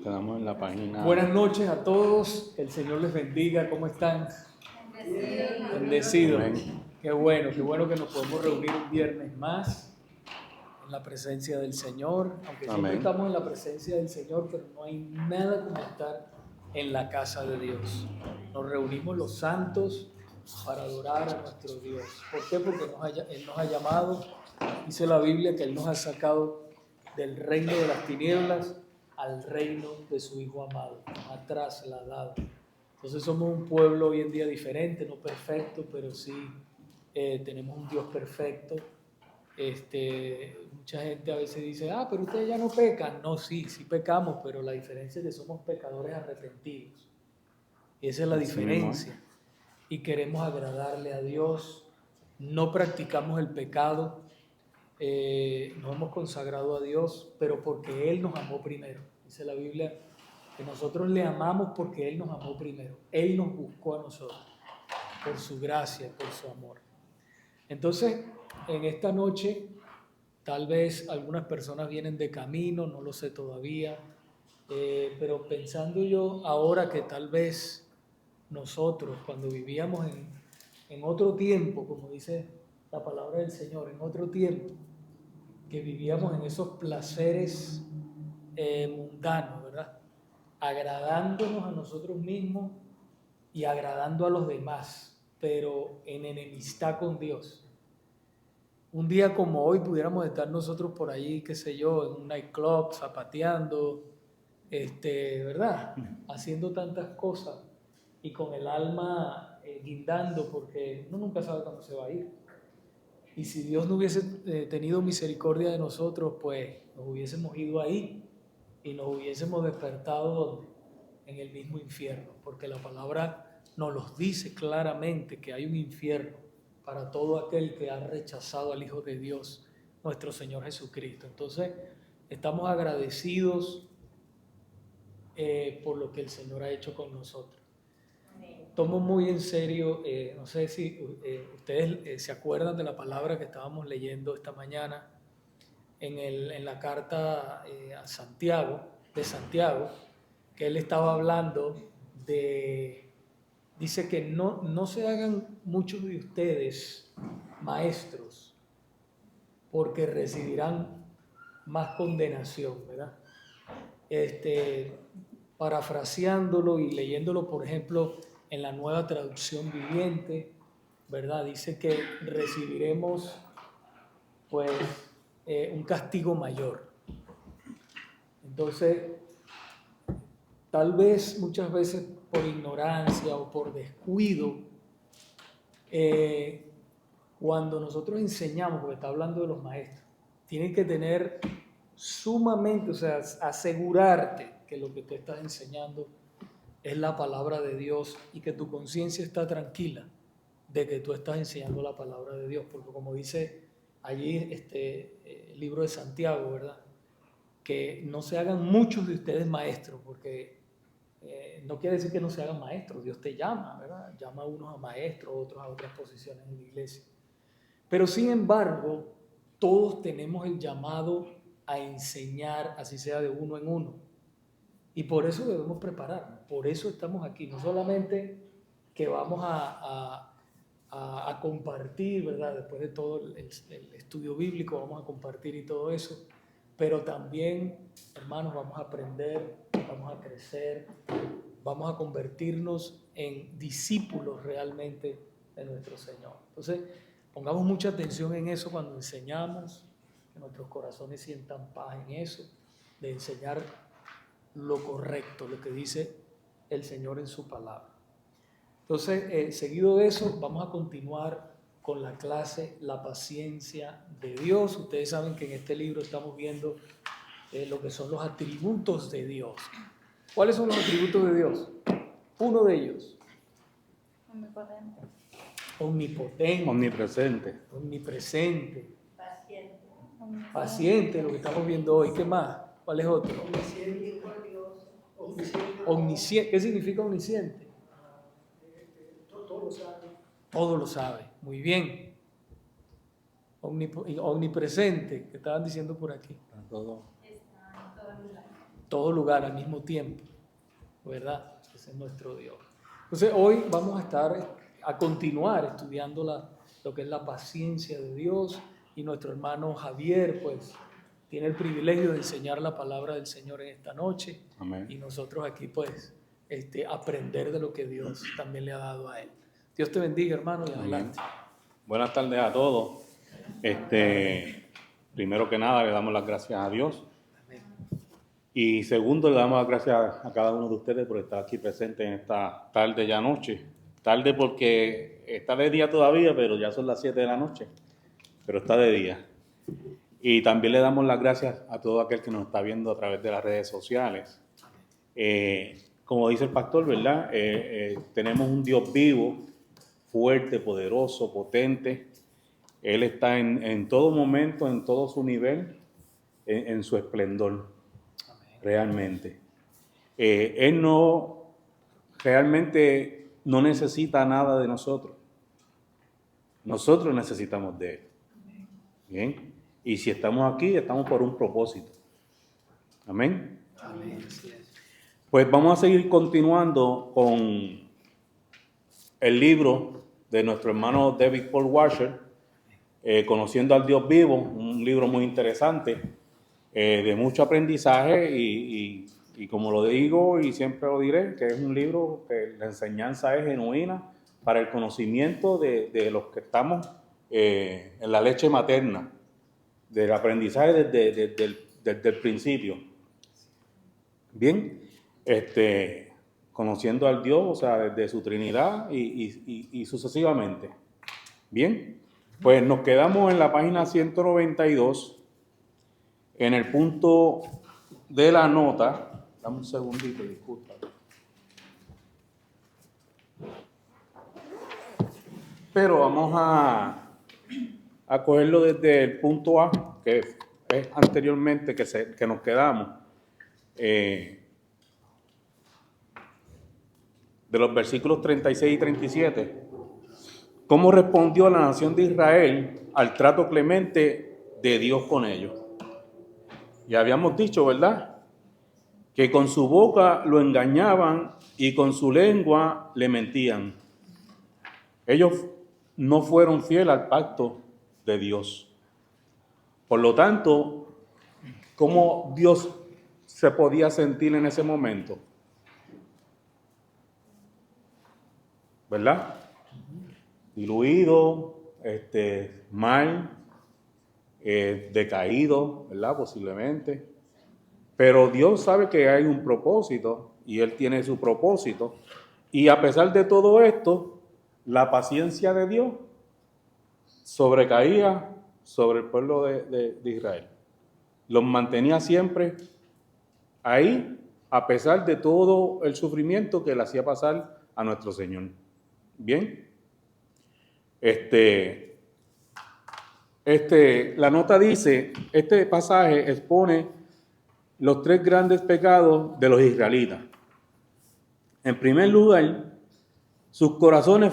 quedamos en la página. Buenas noches a todos, que el Señor les bendiga, ¿cómo están? Bendecidos. Qué bueno que nos podemos reunir un viernes más en la presencia del Señor, aunque siempre estamos en la presencia del Señor, pero no hay nada como estar en la casa de Dios. Nos reunimos los santos para adorar a nuestro Dios. ¿Por qué? Porque Él nos ha llamado, dice la Biblia que Él nos ha sacado del reino de las tinieblas al reino de su Hijo amado, nos ha trasladado. Entonces somos un pueblo hoy en día diferente, no perfecto, pero sí tenemos un Dios perfecto. Mucha gente a veces dice, pero ustedes ya no pecan. No, sí pecamos, pero la diferencia es que somos pecadores arrepentidos. Y esa es la diferencia. Y queremos agradarle a Dios, no practicamos el pecado, nos hemos consagrado a Dios, pero porque Él nos amó primero. Dice la Biblia que nosotros le amamos porque Él nos amó primero. Él nos buscó a nosotros por su gracia, por su amor. Entonces, en esta noche, tal vez algunas personas vienen de camino, no lo sé todavía, pero pensando yo ahora que tal vez nosotros, cuando vivíamos en otro tiempo, como dice la palabra del Señor, en otro tiempo, que vivíamos en esos placeres mundanos, ¿verdad? Agradándonos a nosotros mismos y agradando a los demás, pero en enemistad con Dios. Un día como hoy pudiéramos estar nosotros por ahí, qué sé yo, en un nightclub, zapateando, ¿verdad? Haciendo tantas cosas y con el alma guindando, porque uno nunca sabe cuándo se va a ir. Y si Dios no hubiese tenido misericordia de nosotros, pues nos hubiésemos ido ahí y nos hubiésemos despertado en el mismo infierno, porque la palabra nos los dice claramente que hay un infierno para todo aquel que ha rechazado al Hijo de Dios, nuestro Señor Jesucristo. Entonces, estamos agradecidos por lo que el Señor ha hecho con nosotros. Tomo muy en serio, no sé si ustedes se acuerdan de la palabra que estábamos leyendo esta mañana en la carta a Santiago, que él estaba hablando dice que no se hagan muchos de ustedes maestros, porque recibirán más condenación, ¿verdad? Parafraseándolo y leyéndolo, por ejemplo, en la Nueva Traducción Viviente, ¿verdad? Dice que recibiremos, pues, un castigo mayor. Entonces, tal vez muchas veces por ignorancia o por descuido, cuando nosotros enseñamos, porque está hablando de los maestros, tienen que tener sumamente, o sea, asegurarte que lo que tú estás enseñando es la palabra de Dios y que tu conciencia está tranquila de que tú estás enseñando la palabra de Dios, porque como dice allí el libro de Santiago, ¿verdad? Que no se hagan muchos de ustedes maestros, porque no quiere decir que no se hagan maestros, Dios te llama, ¿verdad? Llama a unos a maestros, otros a otras posiciones en la iglesia. Pero sin embargo, todos tenemos el llamado a enseñar, así sea de uno en uno. Y por eso debemos prepararnos, por eso estamos aquí, no solamente que vamos a compartir, ¿verdad? Después de todo el estudio bíblico vamos a compartir y todo eso, pero también, hermanos, vamos a aprender, vamos a crecer, vamos a convertirnos en discípulos realmente de nuestro Señor. Entonces, pongamos mucha atención en eso cuando enseñamos, que nuestros corazones sientan paz en eso, de enseñar lo correcto, lo que dice el Señor en su palabra. Entonces, seguido de eso, vamos a continuar con la clase La paciencia de Dios. Ustedes saben que en este libro estamos viendo lo que son los atributos de Dios. ¿Cuáles son los atributos de Dios? Uno de ellos. Omnipotente. Omnipresente. Paciente, lo que estamos viendo hoy. ¿Qué más? ¿Cuál es otro? Omnisciente. ¿Qué significa omnisciente? Todo lo sabe. Muy bien. Omnipresente, que estaban diciendo por aquí. Todo. todo lugar al mismo tiempo, ¿verdad? Ese es nuestro Dios. Entonces hoy vamos a continuar estudiando lo que es la paciencia de Dios, y nuestro hermano Javier pues tiene el privilegio de enseñar la palabra del Señor en esta noche. Amén. Y nosotros aquí pues aprender de lo que Dios también le ha dado a él. Dios te bendiga, hermano, y adelante. Amén. Buenas tardes a todos. Primero que nada le damos las gracias a Dios. Amén. Y segundo, le damos las gracias a cada uno de ustedes por estar aquí presente en esta tarde ya noche. Tarde porque está de día todavía, pero ya son las 7 de la noche. Pero está de día. Y también le damos las gracias a todo aquel que nos está viendo a través de las redes sociales. Como dice el pastor, ¿verdad? Tenemos un Dios vivo, fuerte, poderoso, potente. Él está en todo momento, en todo su nivel, en su esplendor. Amén. Realmente. Él realmente no necesita nada de nosotros. Nosotros necesitamos de Él. Bien. Y si estamos aquí, estamos por un propósito. Amén. Amén. Pues vamos a seguir continuando con el libro de nuestro hermano David Paul Washer, Conociendo al Dios Vivo, un libro muy interesante, de mucho aprendizaje y como lo digo y siempre lo diré, que es un libro que la enseñanza es genuina para el conocimiento de los que estamos en la leche materna, del aprendizaje desde el principio. Bien, conociendo al Dios, o sea, desde su Trinidad y sucesivamente. Bien, pues nos quedamos en la página 192, en el punto de la nota. Dame un segundito, disculpa. Pero vamos a cogerlo desde el punto A, que es anteriormente que nos quedamos. De los versículos 36 y 37, ¿cómo respondió la nación de Israel al trato clemente de Dios con ellos? Ya habíamos dicho, ¿verdad?, que con su boca lo engañaban y con su lengua le mentían. Ellos no fueron fieles al pacto de Dios. Por lo tanto, ¿cómo Dios se podía sentir en ese momento? ¿Verdad? Diluido, mal, decaído, ¿verdad? Posiblemente. Pero Dios sabe que hay un propósito y Él tiene su propósito. Y a pesar de todo esto, la paciencia de Dios sobrecaía sobre el pueblo de Israel. Los mantenía siempre ahí, a pesar de todo el sufrimiento que le hacía pasar a nuestro Señor. Bien. La nota dice, este pasaje expone los 3 grandes pecados de los israelitas. En primer lugar, sus corazones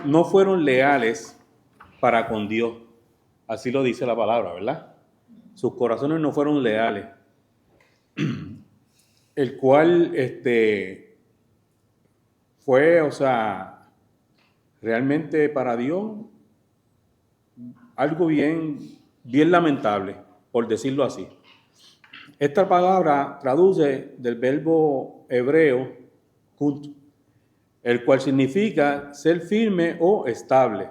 no fueron leales para con Dios. Así lo dice la palabra, ¿verdad? Sus corazones no fueron leales. El cual fue, o sea, realmente para Dios algo bien lamentable, por decirlo así. Esta palabra traduce del verbo hebreo kunt, el cual significa ser firme o estable.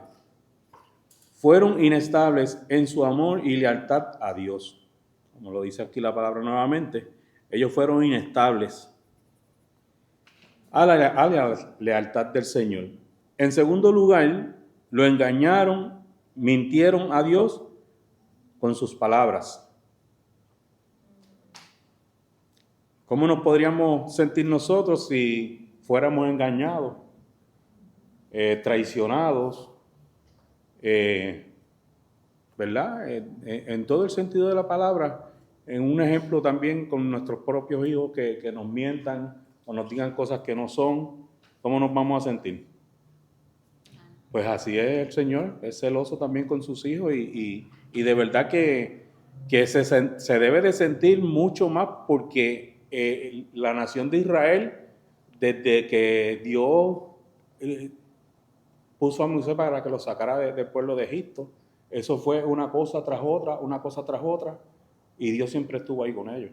Fueron inestables en su amor y lealtad a Dios. Como lo dice aquí la palabra nuevamente, ellos fueron inestables a la lealtad del Señor. En segundo lugar, lo engañaron, mintieron a Dios con sus palabras. ¿Cómo nos podríamos sentir nosotros si fuéramos engañados, traicionados, ¿verdad? En todo el sentido de la palabra, en un ejemplo también con nuestros propios hijos que nos mientan o nos digan cosas que no son, ¿cómo nos vamos a sentir? Pues así es el Señor, es celoso también con sus hijos y de verdad que que se debe de sentir mucho más porque la nación de Israel, desde que Dios puso a Moisés para que lo sacara del pueblo de Egipto, eso fue una cosa tras otra, una cosa tras otra, y Dios siempre estuvo ahí con ellos.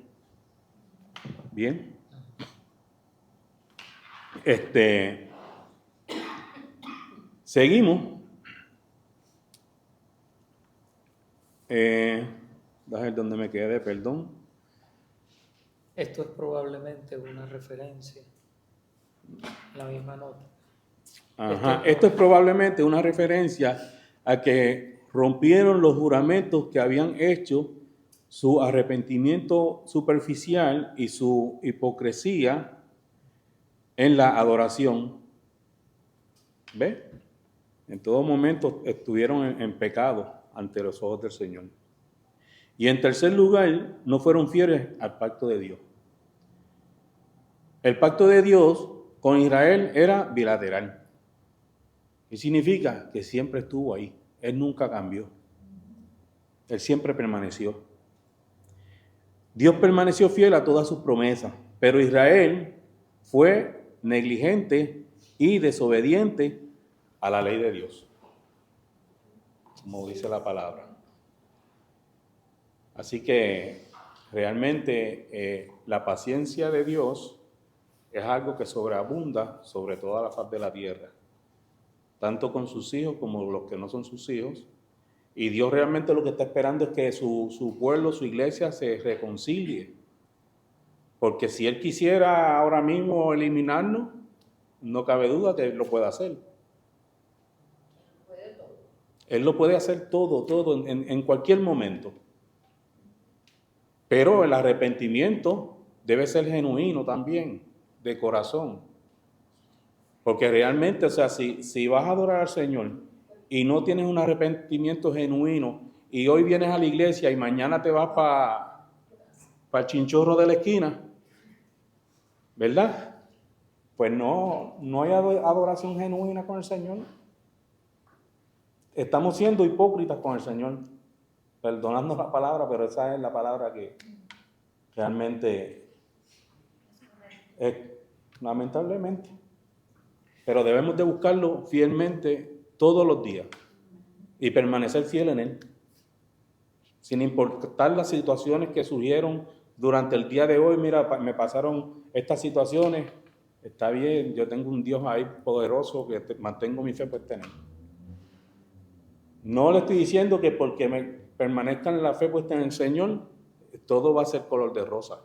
Bien. Seguimos. Déjame ver dónde me quedé, perdón. Esto es probablemente una referencia en la misma nota. Ajá. Esto es probablemente una referencia a que rompieron los juramentos que habían hecho, su arrepentimiento superficial y su hipocresía en la adoración. ¿Ves? En todo momento estuvieron en pecado ante los ojos del Señor. Y en tercer lugar, no fueron fieles al pacto de Dios. El pacto de Dios con Israel era bilateral. ¿Qué significa? Que siempre estuvo ahí. Él nunca cambió. Él siempre permaneció. Dios permaneció fiel a todas sus promesas, pero Israel fue negligente y desobediente a la ley de Dios, como dice la palabra. Así que realmente la paciencia de Dios es algo que sobreabunda sobre toda la faz de la tierra, tanto con sus hijos como los que no son sus hijos. Y Dios realmente lo que está esperando es que su pueblo, su iglesia se reconcilie. Porque si Él quisiera ahora mismo eliminarnos, no cabe duda que Él lo puede hacer. Él lo puede hacer todo, en cualquier momento. Pero el arrepentimiento debe ser genuino también, de corazón. Porque realmente, o sea, si vas a adorar al Señor y no tienes un arrepentimiento genuino y hoy vienes a la iglesia y mañana te vas para el chinchorro de la esquina, ¿verdad? Pues no hay adoración genuina con el Señor. Estamos siendo hipócritas con el Señor, perdonando la palabra, pero esa es la palabra que realmente es, lamentablemente. Pero debemos de buscarlo fielmente todos los días y permanecer fiel en Él, sin importar las situaciones que surgieron durante el día de hoy. Mira, me pasaron estas situaciones, está bien, yo tengo un Dios ahí poderoso que mantengo mi fe puesta en Él. No le estoy diciendo que porque me permanezca en la fe puesta en el Señor, todo va a ser color de rosa,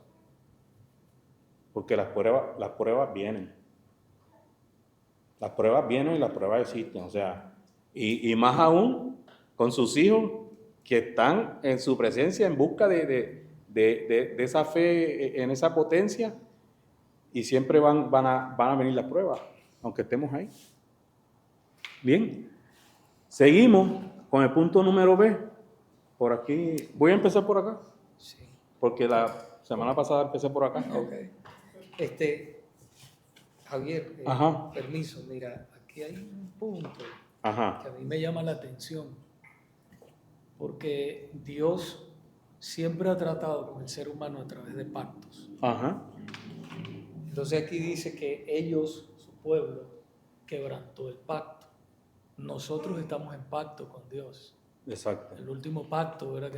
porque las pruebas vienen. Las pruebas vienen y las pruebas existen, o sea, y más aún con sus hijos que están en su presencia en busca de esa fe, en esa potencia, y siempre van a venir las pruebas, aunque estemos ahí. Bien, seguimos con el punto número B. Por aquí, voy a empezar por acá, Sí. porque la semana pasada empecé por acá. Ok. Javier, permiso, mira, aquí hay un punto que a mí me llama la atención, porque Dios siempre ha tratado con el ser humano a través de pactos. Ajá. Entonces aquí dice que ellos, su pueblo, quebrantó el pacto. Nosotros estamos en pacto con Dios. Exacto. El último pacto, ¿verdad?,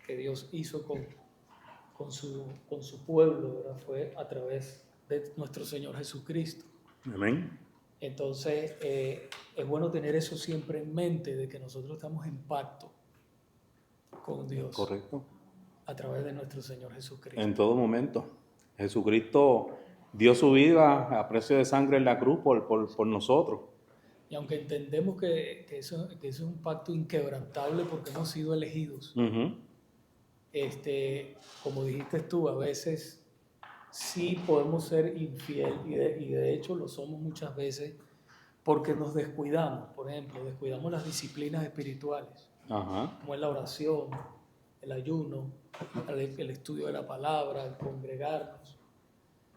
que Dios hizo con su pueblo, ¿verdad?, fue a través de nuestro Señor Jesucristo. Amén. Entonces, es bueno tener eso siempre en mente, de que nosotros estamos en pacto con Dios. Correcto. A través de nuestro Señor Jesucristo. En todo momento. Jesucristo dio su vida a precio de sangre en la cruz por nosotros. Y aunque entendemos que eso es un pacto inquebrantable porque hemos sido elegidos, como dijiste tú, a veces sí podemos ser infiel y de hecho lo somos muchas veces porque nos descuidamos. Por ejemplo, descuidamos las disciplinas espirituales, como es la oración, el ayuno, el estudio de la palabra, el congregarnos.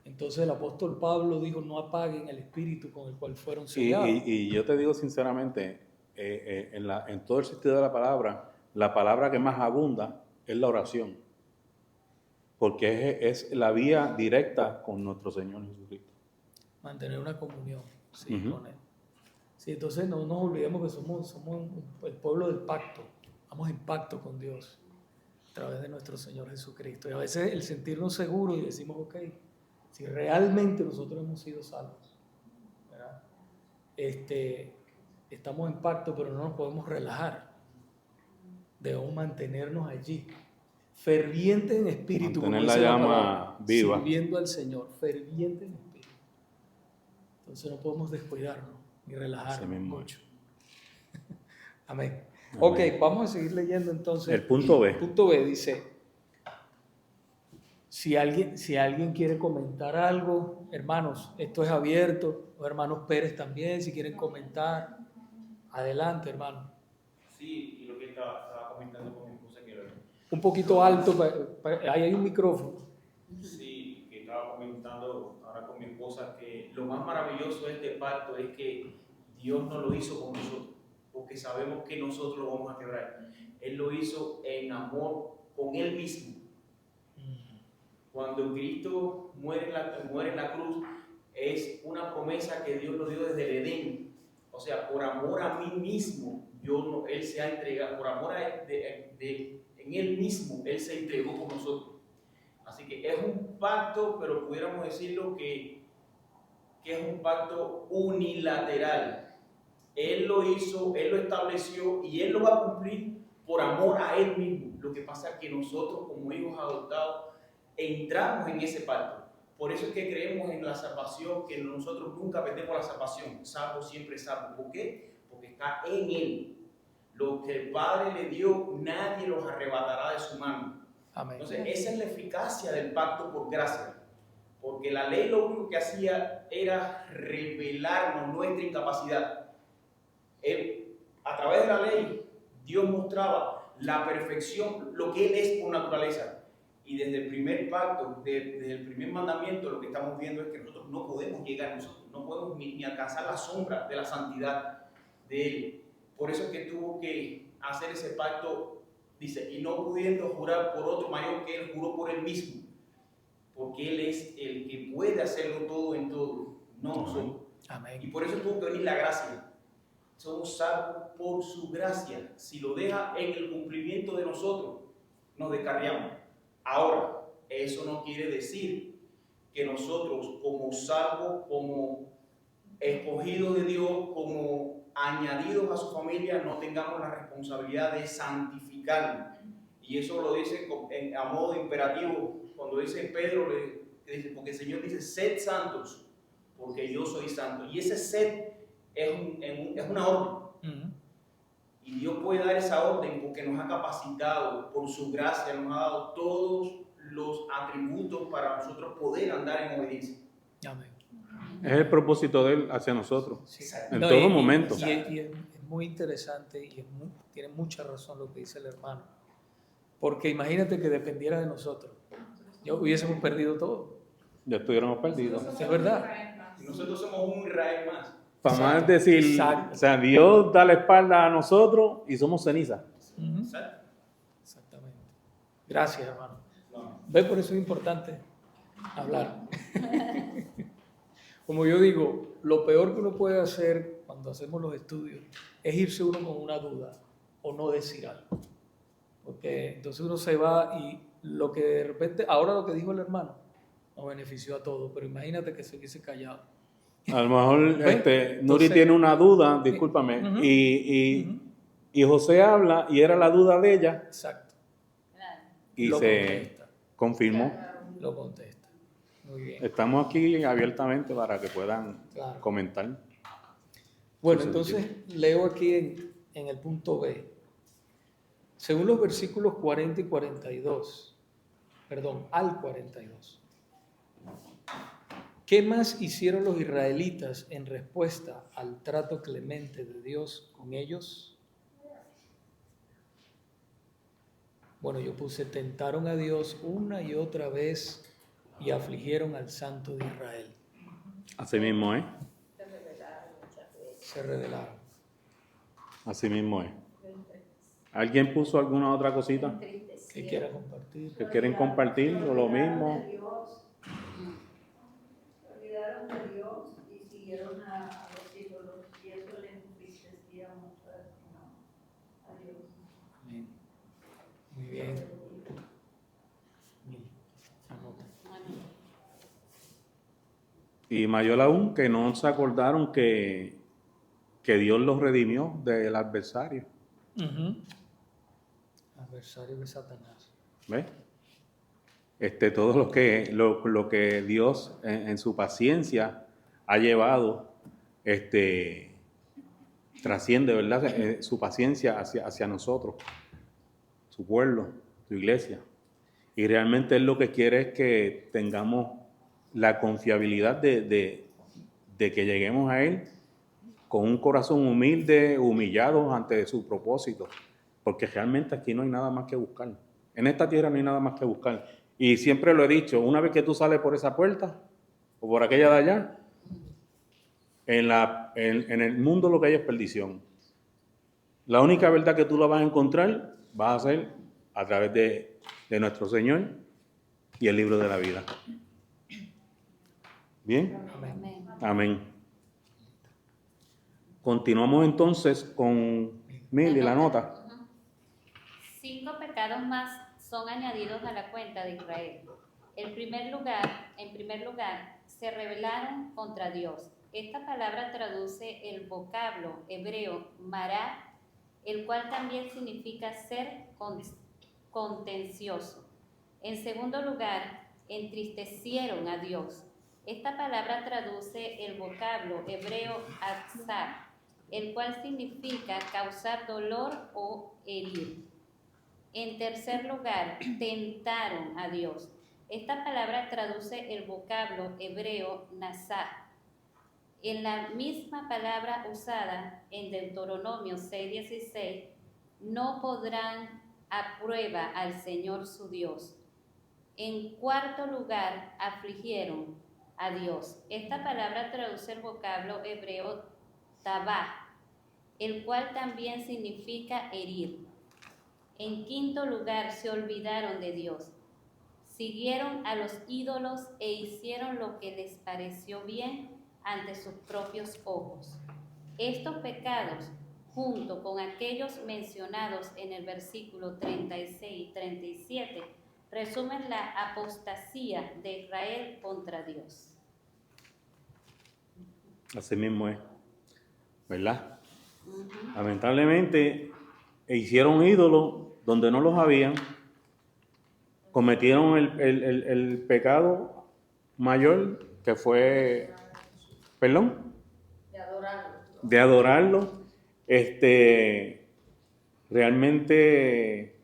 Entonces el apóstol Pablo dijo: no apaguen el espíritu con el cual fueron sellados. Y yo te digo sinceramente, en todo el sentido de la palabra que más abunda es la oración, porque es la vía directa con nuestro Señor Jesucristo. Mantener una comunión, sí, Ujú. con Él. Sí, entonces no nos olvidemos que somos el pueblo del pacto, vamos en pacto con Dios a través de nuestro Señor Jesucristo. Y a veces el sentirnos seguros y decimos, ok, si realmente nosotros hemos sido salvos, ¿verdad? Estamos en pacto, pero no nos podemos relajar. Debemos mantenernos allí, fervientes en espíritu, como Mantener la dice la llama palabra, viva. sirviendo al Señor, fervientes en espíritu. Entonces no podemos descuidarnos ni Así relajarnos mismo mucho. Amén. Amén. Ok, vamos a seguir leyendo entonces. El punto B. El punto B dice, si alguien quiere comentar algo, hermanos, esto es abierto, los hermanos Pérez también, si quieren comentar, adelante, hermano. Sí, y lo que estaba comentando con mi esposa, que Un poquito alto, ahí hay un micrófono. sí, que estaba comentando ahora con mi esposa, que lo más maravilloso de este pacto es que Dios no lo hizo con nosotros, porque sabemos que nosotros lo vamos a quebrar. Él lo hizo en amor con Él mismo. Cuando Cristo muere en la cruz, es una promesa que Dios nos dio desde el Edén. O sea, por amor a mí mismo, Él se ha entregado, por amor en Él mismo, Él se entregó por nosotros. Así que es un pacto, pero pudiéramos decirlo que es un pacto unilateral. Él lo hizo, Él lo estableció y Él lo va a cumplir por amor a Él mismo. Lo que pasa es que nosotros como hijos adoptados entramos en ese pacto. Por eso es que creemos en la salvación, que nosotros nunca perdemos la salvación. Salvo siempre salvo. ¿Por qué? Porque está en Él. Lo que el Padre le dio, nadie los arrebatará de su mano. Amén. Entonces, esa es la eficacia del pacto por gracia. Porque la ley lo único que hacía era revelarnos nuestra incapacidad. A través de la ley, Dios mostraba la perfección, lo que Él es por naturaleza. Y desde el primer pacto, desde el primer mandamiento, lo que estamos viendo es que nosotros no podemos llegar, nosotros no podemos ni alcanzar la sombra de la santidad de Él. Por eso es que tuvo que hacer ese pacto, dice, y no pudiendo jurar por otro mayor que Él, juró por Él mismo. Porque Él es el que puede hacerlo todo en todo, no nosotros. Amén. Y por eso tuvo que venir la gracia. Somos salvos por su gracia. Si lo deja en el cumplimiento de nosotros, nos descarriamos. Ahora, eso no quiere decir que nosotros como salvos, como escogidos de Dios, como añadidos a su familia, no tengamos la responsabilidad de santificarnos. Y eso lo dice a modo imperativo, cuando dice Pedro, dice, porque el Señor dice, sed santos, porque yo soy santo. Y ese sed es una orden. Y Dios puede dar esa orden porque nos ha capacitado, por su gracia, nos ha dado todos los atributos para nosotros poder andar en obediencia. Amén. Es el propósito de Él hacia nosotros, Sí. en todo momento. Y es muy interesante y tiene mucha razón lo que dice el hermano. Porque imagínate que dependiera de nosotros. Ya hubiésemos perdido todo. Ya estuviéramos perdidos. Es verdad. Nosotros somos un Israel más. Para más Exacto. decir, Exacto. o sea, Dios da la espalda a nosotros y somos ceniza. Exactamente. Gracias, hermano. No. ¿Ve? Por eso es importante hablar. Como yo digo, lo peor que uno puede hacer cuando hacemos los estudios es irse uno con una duda o no decir algo. Porque entonces uno se va y lo que de repente, ahora lo que dijo el hermano, nos benefició a todos, pero imagínate que se hubiese callado. A lo mejor Entonces, Nuri tiene una duda, discúlpame, uh-huh, y José habla y era la duda de ella. Exacto. Y Lo se contesta. confirmó. Lo contesta. Muy bien. Estamos aquí abiertamente para que puedan comentar. Bueno, entonces leo aquí en el punto B. Según los versículos 40 y 42, perdón, al 42. ¿Qué más hicieron los israelitas en respuesta al trato clemente de Dios con ellos? Bueno, yo puse, tentaron a Dios una y otra vez y afligieron al Santo de Israel. Así mismo es. Se rebelaron. Así mismo es. ¿Alguien puso alguna otra cosita que quiera compartir. que quieren compartir o lo mismo? Se olvidaron de Dios y siguieron a los ídolos y eso les entristecía mucho a Dios. Amén. Muy bien. Anota. Y mayor aún que no se acordaron que Dios los redimió del adversario. Adversario de Satanás. ¿Ves? Todo lo que Dios en su paciencia ha llevado, trasciende, ¿verdad? Su paciencia hacia nosotros, su pueblo, su iglesia. Y realmente Él lo que quiere es que tengamos la confiabilidad de que lleguemos a Él con un corazón humilde, humillados ante su propósito. Porque realmente aquí no hay nada más que buscar. En esta tierra no hay nada más que buscar. Y siempre lo he dicho, una vez que tú sales por esa puerta o por aquella de allá, en el mundo lo que hay es perdición. La única verdad que tú la vas a encontrar va a ser a través de nuestro Señor y el libro de la vida. ¿Bien? Amén. Amén. Continuamos entonces con Mili, la nota. 5 pecados más son añadidos a la cuenta de Israel. En primer lugar, se rebelaron contra Dios. Esta palabra traduce el vocablo hebreo mará, el cual también significa ser contencioso. En segundo lugar, entristecieron a Dios. Esta palabra traduce el vocablo hebreo atzar, el cual significa causar dolor o herir. En tercer lugar, tentaron a Dios. Esta palabra traduce el vocablo hebreo nazar. En la misma palabra usada en Deuteronomio 6:16, no podrán a prueba al Señor su Dios. En cuarto lugar, afligieron a Dios. Esta palabra traduce el vocablo hebreo tabá, el cual también significa herir. En quinto lugar, se olvidaron de Dios. Siguieron a los ídolos e hicieron lo que les pareció bien ante sus propios ojos. Estos pecados, junto con aquellos mencionados en el versículo 36 y 37, resumen la apostasía de Israel contra Dios. Así mismo es, ¿verdad? Lamentablemente hicieron ídolos donde no los habían, cometieron el pecado mayor que fue, perdón, de adorarlo. Realmente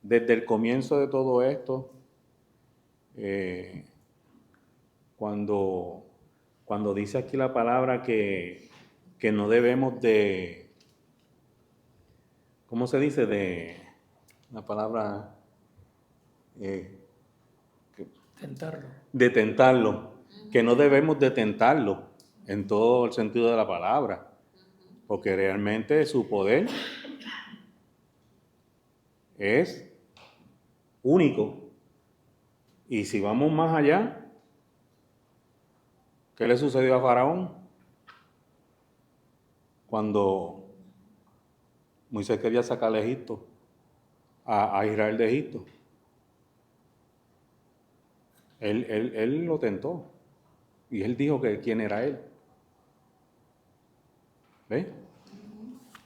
desde el comienzo de todo esto, cuando dice aquí la palabra que no debemos de, ¿cómo se dice? De la palabra Tentarlo. de tentarlo, que no debemos de tentarlo en todo el sentido de la palabra, porque realmente su poder es único. Y si vamos más allá, ¿qué le sucedió a Faraón? Cuando Moisés quería sacar a Egipto, a Israel de Egipto. Él lo tentó. Y él dijo que quién era él. ¿Ves?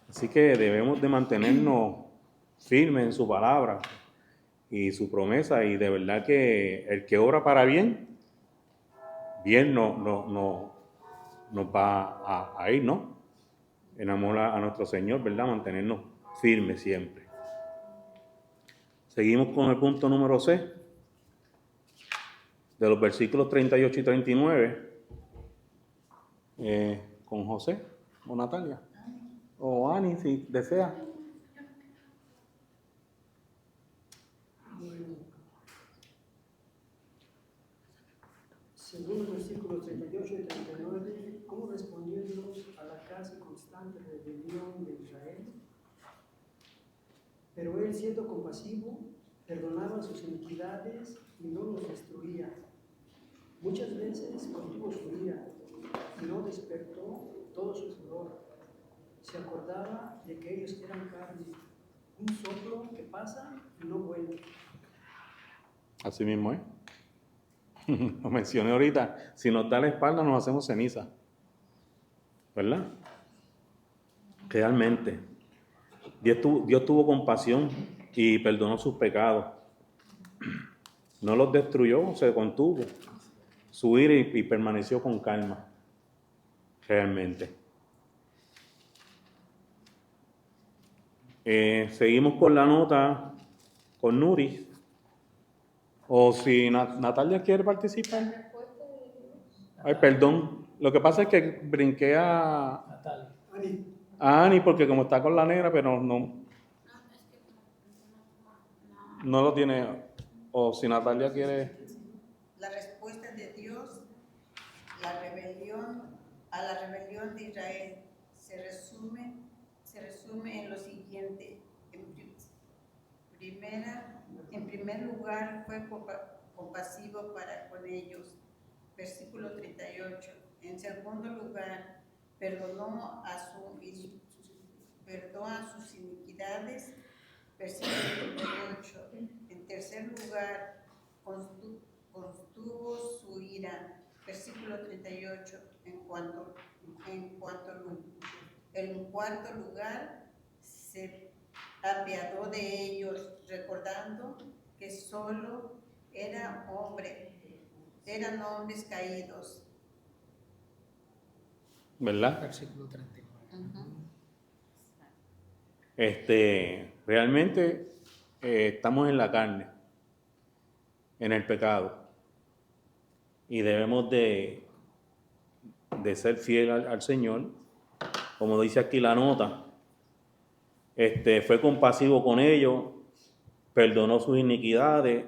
Así que debemos de mantenernos firmes en su palabra y su promesa. Y de verdad que el que obra para bien, bien nos va a ir, ¿no? En amor a nuestro Señor, ¿verdad? Mantenernos firmes siempre. Seguimos con el punto número 6, de los versículos 38 y 39, con José o Natalia, o Ani, si desea. Según los versículos 38 y 39, ¿cómo respondió Dios a la casi constante rebelión de Israel? Pero él, siendo compasivo, perdonaba sus iniquidades y no los destruía. Muchas veces contuvo su ira y no despertó todo su furor. Se acordaba de que ellos eran carne, un soplo que pasa y no vuelve. Así mismo, ¿eh? Lo mencioné ahorita. Si nos da la espalda, nos hacemos ceniza. ¿Verdad? Realmente. Dios tuvo compasión y perdonó sus pecados. No los destruyó, se contuvo su ira y permaneció con calma. Realmente. Seguimos con la nota con Nuri. O si Natalia quiere participar. Ay, perdón. Lo que pasa es que brinqué a Natalia. Ani porque como está con la negra, pero no lo tiene. O si Natalia quiere. La respuesta de Dios a la rebelión de Israel se resume en lo siguiente. En primer lugar, fue compasivo para con ellos. Versículo 38. En segundo lugar, perdonó a sus iniquidades. Versículo 38. En tercer lugar, contuvo su ira. Versículo 38. En cuarto lugar, se apiadó de ellos, recordando que solo eran hombres caídos. ¿Verdad? Versículo 39. Realmente estamos en la carne, en el pecado. Y debemos de ser fiel al Señor. Como dice aquí la nota, fue compasivo con ellos, perdonó sus iniquidades,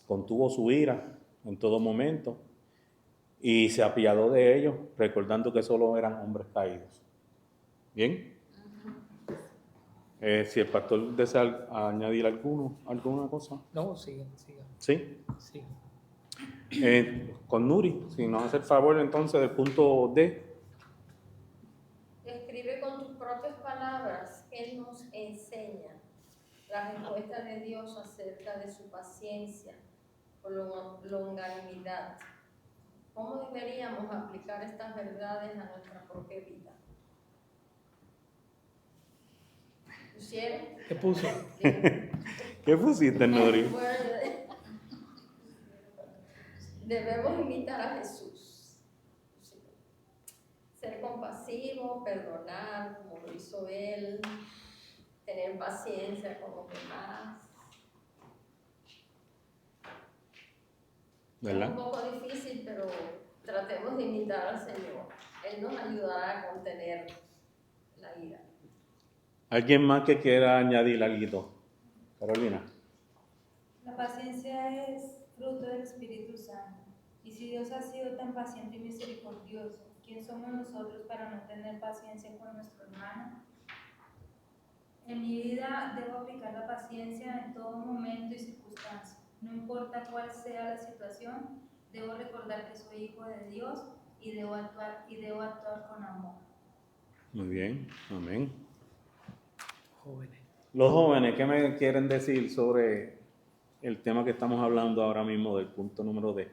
contuvo su ira en todo momento y se apiadó de ellos, recordando que solo eran hombres caídos. ¿Bien? Si el pastor desea añadir alguna cosa. No, siga. ¿Sí? Sí. Con Nuri, si nos hace el favor entonces del punto D. Escribe con tus propias palabras. Él nos enseña la respuesta de Dios acerca de su paciencia o longanimidad. ¿Cómo deberíamos aplicar estas verdades a nuestra propia vida? ¿Pusieron? ¿Qué puso? ¿Qué pusiste, Nuri? Debemos imitar a Jesús. Ser compasivo, perdonar como lo hizo Él, tener paciencia con los demás. ¿Verdad? Es un poco difícil, pero tratemos de imitar al Señor. Él nos ayudará a contener la ira. ¿Alguien más que quiera añadir algo? Carolina. La paciencia es fruto del Espíritu Santo. Y si Dios ha sido tan paciente y misericordioso, ¿quién somos nosotros para no tener paciencia con nuestro hermano? En mi vida debo aplicar la paciencia en todo momento y circunstancia. No importa cuál sea la situación, debo recordar que soy hijo de Dios y debo actuar con amor. Muy bien, amén. Jóvenes. Los jóvenes, ¿qué me quieren decir sobre el tema que estamos hablando ahora mismo del punto número D?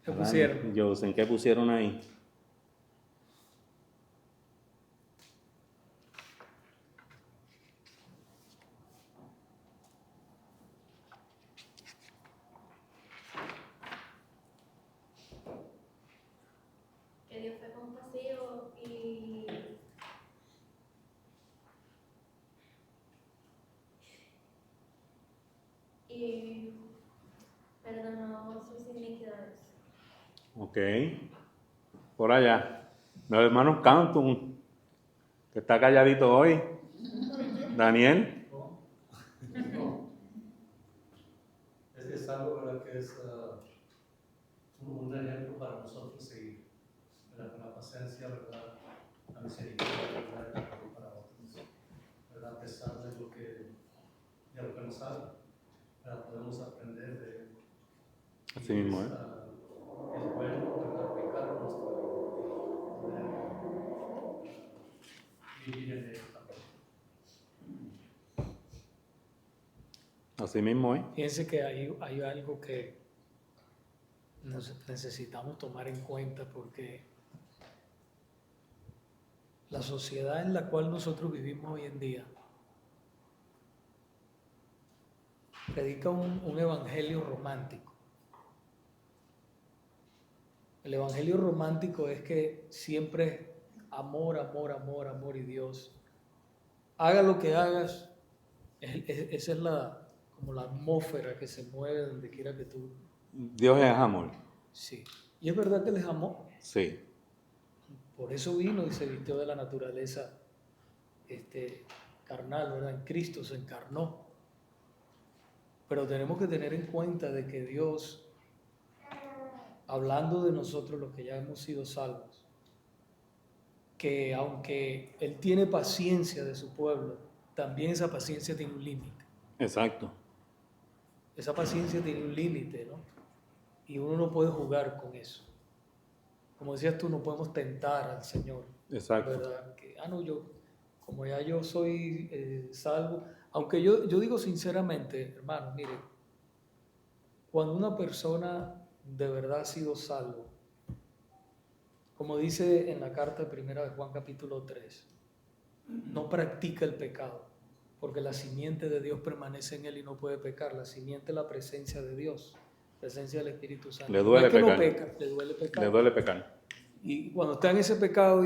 ¿Qué pusieron? ¿En qué pusieron ahí? Que Dios fue compasivo y perdonó sus iniquidades. Ok. Por allá. Mi hermano Canton, que está calladito hoy. Daniel. Es algo, ¿verdad?, que es un ejemplo para nosotros seguir, ¿verdad?, con la paciencia, ¿verdad?, la misericordia, ¿verdad?, ¿verdad? A pesar de lo que nos haga, ¿verdad? Podemos aprender de él. Así mismo, ¿eh? Es bueno, ¿verdad? Aplicar nuestra vida, vivir en él también. Así mismo, ¿eh? Fíjense que hay algo que necesitamos tomar en cuenta, porque la sociedad en la cual nosotros vivimos hoy en día predica un evangelio romántico. El evangelio romántico es que siempre es amor, amor, amor, amor y Dios. Haga lo que hagas, esa es como la atmósfera que se mueve donde quiera que tú. Dios es amor. Sí. Y es verdad que Él es amor. Sí. Por eso vino y se vistió de la naturaleza carnal, ¿verdad? En Cristo se encarnó. Pero tenemos que tener en cuenta de que Dios, hablando de nosotros los que ya hemos sido salvos, que aunque Él tiene paciencia de su pueblo, también esa paciencia tiene un límite. Exacto. Esa paciencia tiene un límite, ¿no? Y uno no puede jugar con eso. Como decías tú, no podemos tentar al Señor. Exacto. ¿Verdad? Que, como ya yo soy salvo, aunque yo digo sinceramente, hermano, mire, cuando una persona de verdad ha sido salvo, como dice en la carta primera de Juan capítulo 3, no practica el pecado, porque la simiente de Dios permanece en él y no puede pecar. La simiente es la presencia de Dios, presencia del Espíritu Santo. Le duele pecar. No peca, le duele pecar. Le duele pecar. Y cuando está en ese pecado,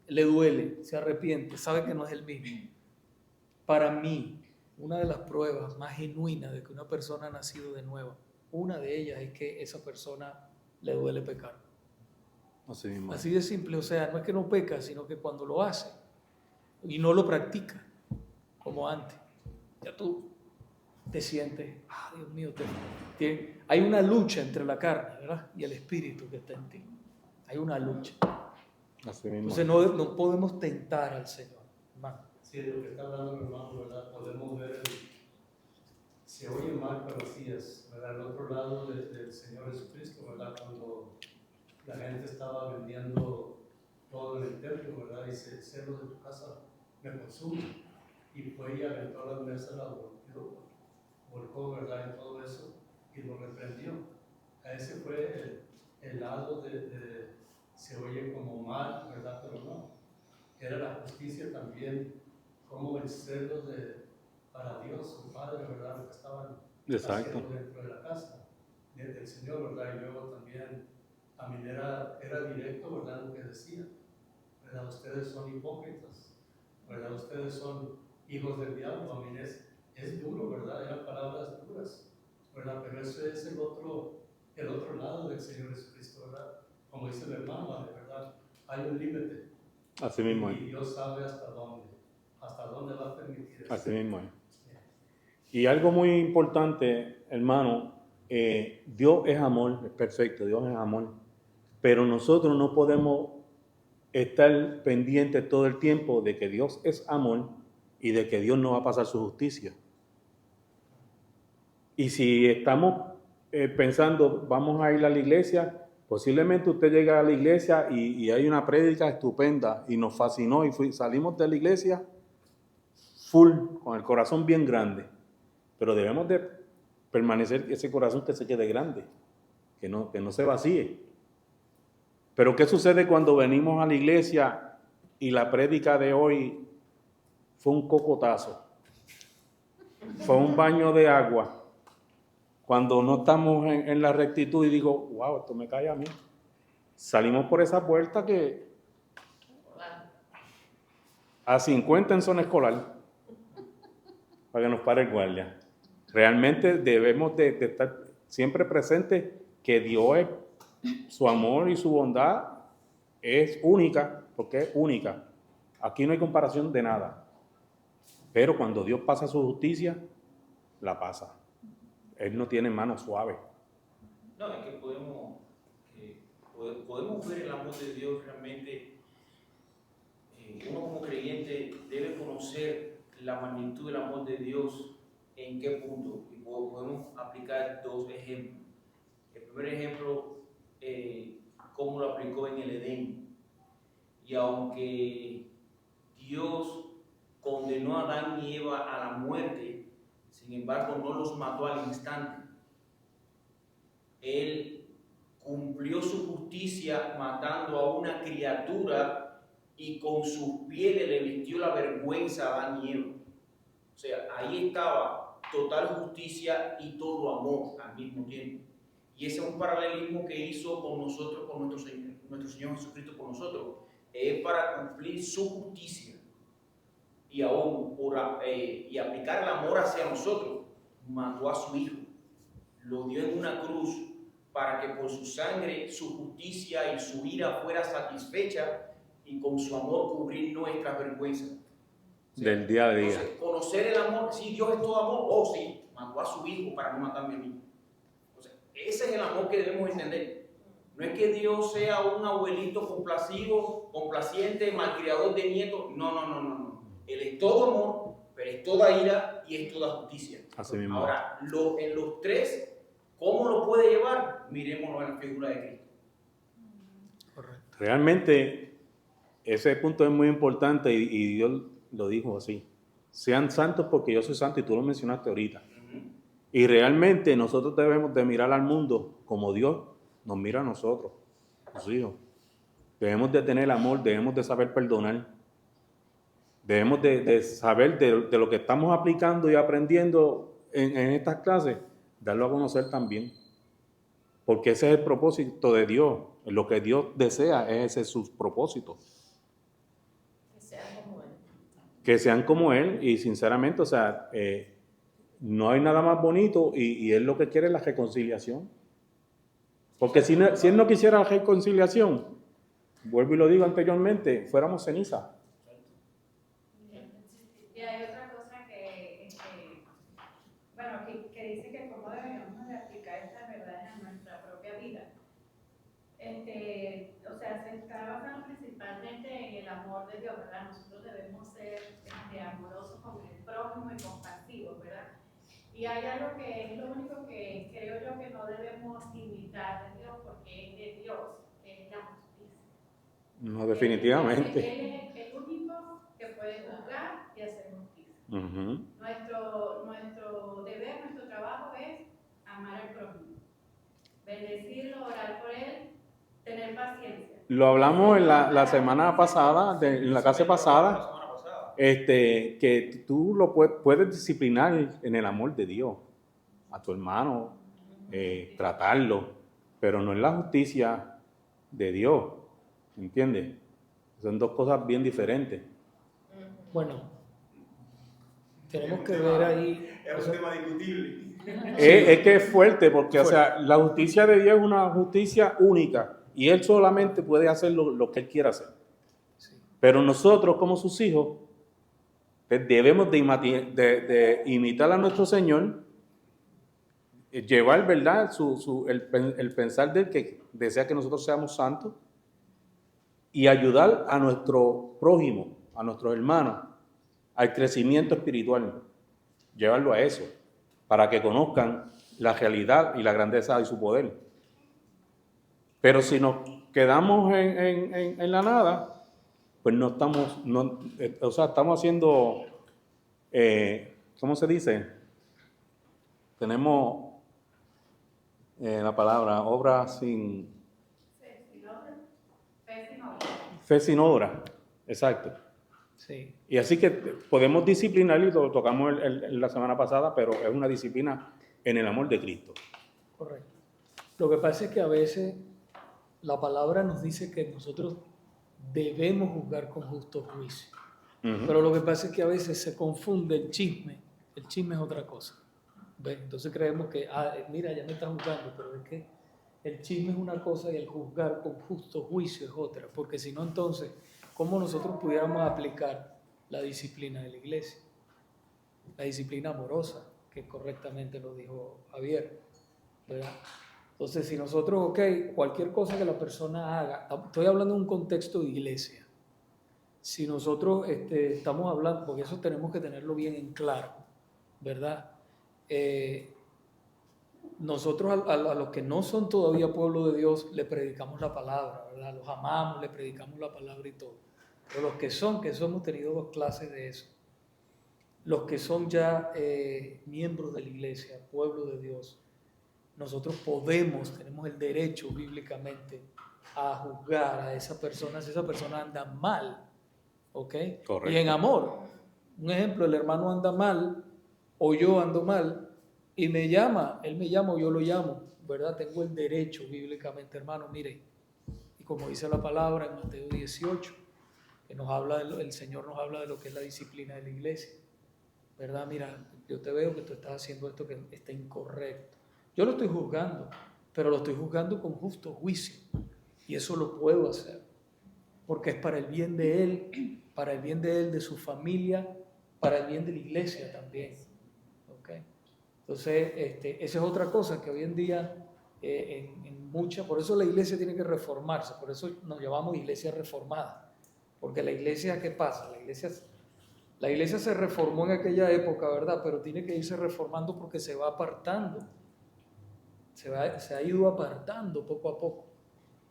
le duele, se arrepiente, sabe que no es el mismo. Para mí, una de las pruebas más genuinas de que una persona ha nacido de nuevo, una de ellas es que esa persona le duele pecar. Así mismo. Así de simple, o sea, no es que no peca, sino que cuando lo hace y no lo practica, como antes, ya tú te sientes, Dios mío, hay una lucha entre la carne, ¿verdad? Y el espíritu que está en ti. Hay una lucha. Así mismo. Entonces no podemos tentar al Señor, hermano. Sí, de lo que está hablando mi hermano, ¿verdad? Podemos ver, se oye mal, pero así es, ¿verdad? El otro lado del Señor Jesucristo, ¿verdad? Cuando la gente estaba vendiendo todo en el templo, ¿verdad? Dice, celos de tu casa me consumen. Y fue y aventó las mesas, la volcó, ¿verdad? En todo eso y lo reprendió. A ese fue el lado se oye como mal, ¿verdad? Pero no. Era la justicia también, como el celo para Dios, su Padre, ¿verdad? Lo que estaban haciendo dentro de la casa del Señor, ¿verdad? Y luego también, también era directo, ¿verdad? Lo que decía, ¿verdad? Ustedes son hipócritas, ¿verdad? Ustedes son hijos del diablo. A mí es duro, ¿verdad? Eran palabras duras, ¿verdad? Pero eso es el otro lado del Señor Jesucristo, ¿verdad? Como dice el hermano, de verdad, hay un límite. Así mismo. Y Dios sabe hasta dónde va a permitir eso. Así mismo. Y algo muy importante, hermano, Dios es amor, es perfecto, Dios es amor. Pero nosotros no podemos estar pendientes todo el tiempo de que Dios es amor y de que Dios no va a pasar su justicia. Y si estamos pensando, vamos a ir a la iglesia, posiblemente usted llega a la iglesia y hay una prédica estupenda y nos fascinó y salimos de la iglesia full, con el corazón bien grande. Pero debemos de permanecer ese corazón que se quede grande, que no se vacíe. Pero ¿qué sucede cuando venimos a la iglesia y la prédica de hoy fue un cocotazo? Fue un baño de agua. Cuando no estamos en la rectitud y digo, wow, esto me cae a mí. Salimos por esa puerta que a 50 en zona escolar para que nos pare el guardia. Realmente debemos de estar siempre presentes que Dios es, su amor y su bondad es única, porque es única. Aquí no hay comparación de nada. Pero cuando Dios pasa su justicia, la pasa. Él no tiene mano suave. No, es que podemos ver el amor de Dios realmente. Uno como creyente debe conocer la magnitud del amor de Dios, ¿en qué punto? Y podemos aplicar dos ejemplos. El primer ejemplo, cómo lo aplicó en el Edén. Y aunque Dios condenó a Adán y Eva a la muerte, sin embargo no los mató al instante. Él cumplió su justicia matando a una criatura y con sus pieles le vistió la vergüenza a Adán y Eva. O sea, ahí estaba total justicia y todo amor al mismo tiempo. Y ese es un paralelismo que hizo con nosotros, con nuestro Señor Jesucristo con nosotros. Es para cumplir su justicia y aún y aplicar el amor hacia nosotros, mató a su Hijo, lo dio en una cruz para que por su sangre, su justicia y su ira fuera satisfecha y con su amor cubrir nuestras vergüenzas. O sea, del día a día. entonces, conocer el amor, sí, Dios es todo amor, oh sí, mató a su Hijo para no matarme a mí. Entonces, ese es el amor que debemos entender. No es que Dios sea un abuelito complaciente, malcriador de nietos. No. Él es todo amor, pero es toda ira y es toda justicia. Así mismo. Ahora, en los tres, ¿cómo lo puede llevar? Miremoslo en la figura de Cristo. Correcto. Realmente ese punto es muy importante y Dios lo dijo así. Sean santos porque yo soy santo y tú lo mencionaste ahorita. Y realmente nosotros debemos de mirar al mundo como Dios nos mira a nosotros, sus hijos. Debemos de tener amor, debemos de saber perdonar. Debemos de saber de lo que estamos aplicando y aprendiendo en estas clases, darlo a conocer también. Porque ese es el propósito de Dios. Lo que Dios desea es ese sus propósitos. Que sean como Él. Que sean como Él y sinceramente, o sea, no hay nada más bonito y Él lo que quiere es la reconciliación. Porque si Él no quisiera la reconciliación, vuelvo y lo digo anteriormente, fuéramos ceniza. Y hay otra cosa que dice que cómo debemos de aplicar estas verdades a nuestra propia vida. O sea, se está basando principalmente en el amor de Dios, ¿verdad? Nosotros debemos ser amorosos con el prójimo y compasivos, ¿verdad? Y hay algo que es lo único que creo yo que no debemos imitar de Dios, porque es de Dios, que es la justicia. No, definitivamente. Él es el único que puede juzgar y hacer justicia. Uh-huh. Nuestro deber, nuestro trabajo es amar al prójimo, bendecirlo, orar por él, tener paciencia. Lo hablamos en la semana pasada, en la clase pasada, que tú lo puedes disciplinar en el amor de Dios a tu hermano, tratarlo, pero no en la justicia de Dios, ¿entiendes? Son dos cosas bien diferentes. Bueno, tenemos que ver ahí. Es un tema discutible. Es que es fuerte porque, o sea, la justicia de Dios es una justicia única y Él solamente puede hacer lo que Él quiera hacer. Sí. Pero nosotros, como sus hijos, debemos de imitar a nuestro Señor, llevar, ¿verdad?, el pensar de Él que desea que nosotros seamos santos y ayudar a nuestro prójimo, a nuestros hermanos, al crecimiento espiritual, llevarlo a eso, para que conozcan la realidad y la grandeza de su poder. Pero si nos quedamos en la nada, pues estamos haciendo, ¿cómo se dice? Tenemos la palabra, obra sin... Fe sin obra, exacto. Sí. Y así que podemos disciplinar, y lo tocamos la semana pasada, pero es una disciplina en el amor de Cristo. Correcto. Lo que pasa es que a veces la palabra nos dice que nosotros debemos juzgar con justo juicio. Uh-huh. Pero lo que pasa es que a veces se confunde el chisme. El chisme es otra cosa. ¿Ves? Entonces creemos que, mira, ya me está juzgando, pero es que el chisme es una cosa y el juzgar con justo juicio es otra. Porque si no, entonces, ¿cómo nosotros pudiéramos aplicar la disciplina de la iglesia? La disciplina amorosa, que correctamente lo dijo Javier, ¿verdad? Entonces, si nosotros, cualquier cosa que la persona haga, estoy hablando de un contexto de iglesia. si nosotros estamos hablando, porque eso tenemos que tenerlo bien en claro, ¿verdad? Nosotros a los que no son todavía pueblo de Dios le predicamos la palabra, ¿verdad? Los amamos, le predicamos la palabra y todo. Pero los que son, que eso hemos tenido 2 clases de eso, los que son ya miembros de la iglesia, pueblo de Dios, nosotros tenemos el derecho bíblicamente a juzgar a esa persona si esa persona anda mal, ¿ok? Correcto. Y en amor. Un ejemplo, el hermano anda mal o yo ando mal y me llama, él me llama o yo lo llamo, ¿verdad? Tengo el derecho bíblicamente, hermano, mire, y como dice la palabra en Mateo 18, que el Señor nos habla de lo que es la disciplina de la iglesia, ¿verdad? Mira, yo te veo que tú estás haciendo esto que está incorrecto. Yo lo estoy juzgando, pero lo estoy juzgando con justo juicio. Y eso lo puedo hacer, porque es para el bien de él, para el bien de él, de su familia, para el bien de la iglesia también. ¿Okay? Entonces, esa es otra cosa que hoy en día, por eso la iglesia tiene que reformarse, por eso nos llamamos iglesia reformada. Porque la iglesia, ¿qué pasa? La iglesia se reformó en aquella época, ¿verdad? Pero tiene que irse reformando porque se va apartando. Se ha ido apartando poco a poco.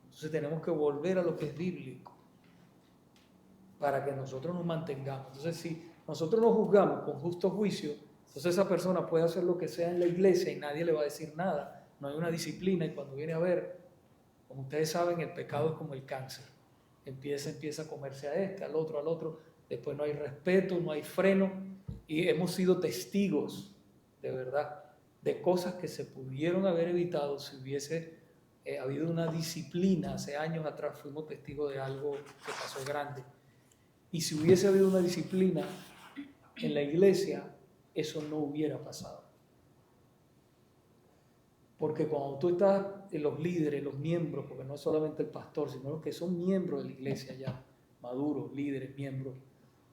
Entonces tenemos que volver a lo que es bíblico para que nosotros nos mantengamos. Entonces, si nosotros nos juzgamos con justo juicio, entonces esa persona puede hacer lo que sea en la iglesia y nadie le va a decir nada. No hay una disciplina y cuando viene a ver, como ustedes saben, el pecado es como el cáncer. Empieza a comerse a al otro, después no hay respeto, no hay freno y hemos sido testigos, de verdad, de cosas que se pudieron haber evitado si hubiese habido una disciplina. Hace años atrás fuimos testigos de algo que pasó grande y si hubiese habido una disciplina en la iglesia, eso no hubiera pasado. Porque cuando tú estás en los líderes, los miembros, porque no es solamente el pastor, sino los que son miembros de la iglesia ya, maduros, líderes, miembros,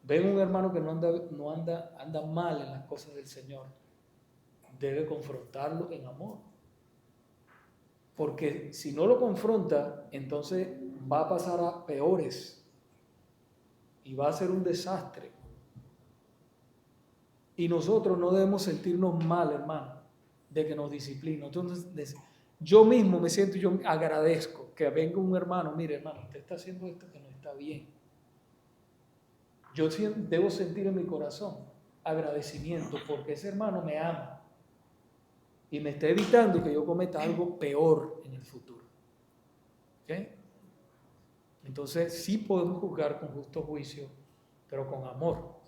ven un hermano que anda mal en las cosas del Señor, debe confrontarlo en amor. Porque si no lo confronta, entonces va a pasar a peores y va a ser un desastre. Y nosotros no debemos sentirnos mal, hermano, de que nos disciplina. Entonces, yo mismo me siento, yo agradezco que venga un hermano, mire hermano, usted está haciendo esto que no está bien. Yo debo sentir en mi corazón agradecimiento porque ese hermano me ama y me está evitando que yo cometa algo peor en el futuro. ¿Okay? Entonces sí podemos juzgar con justo juicio, pero con amor.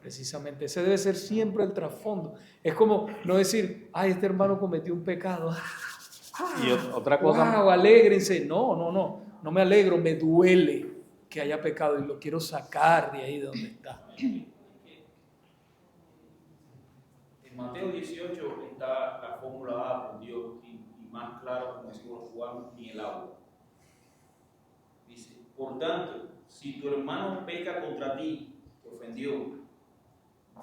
Precisamente, ese debe ser siempre el trasfondo. Es como no decir, ay, este hermano cometió un pecado. Y otra cosa. Wow, alégrense. No me alegro, me duele que haya pecado y lo quiero sacar de ahí de donde está. En Mateo 18 está la fórmula dada por Dios y más claro, como decimos Juan, ni el agua. Dice, por tanto, si tu hermano peca contra ti, te ofendió,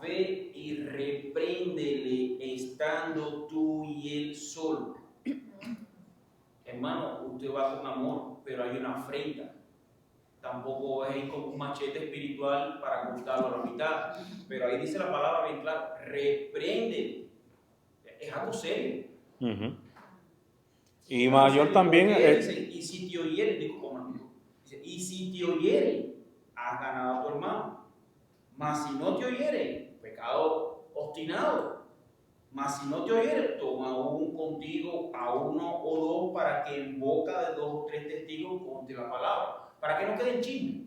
ve y repréndele estando tú y él solo. Hermano, usted va con amor, pero hay una afrenta. Tampoco es como un machete espiritual para cortarlo a la mitad. Pero ahí dice la palabra bien clara, repréndele. Es algo serio. Uh-huh. Y mayor también. Dice, y si te oyere, dice, y si te oyere, has ganado a tu hermano. Mas si no te oyere, pecado obstinado. Mas si no te oyere, toma aún contigo a uno o dos para que en boca de 2 o 3 testigos conte la palabra. Para que no queden chismes.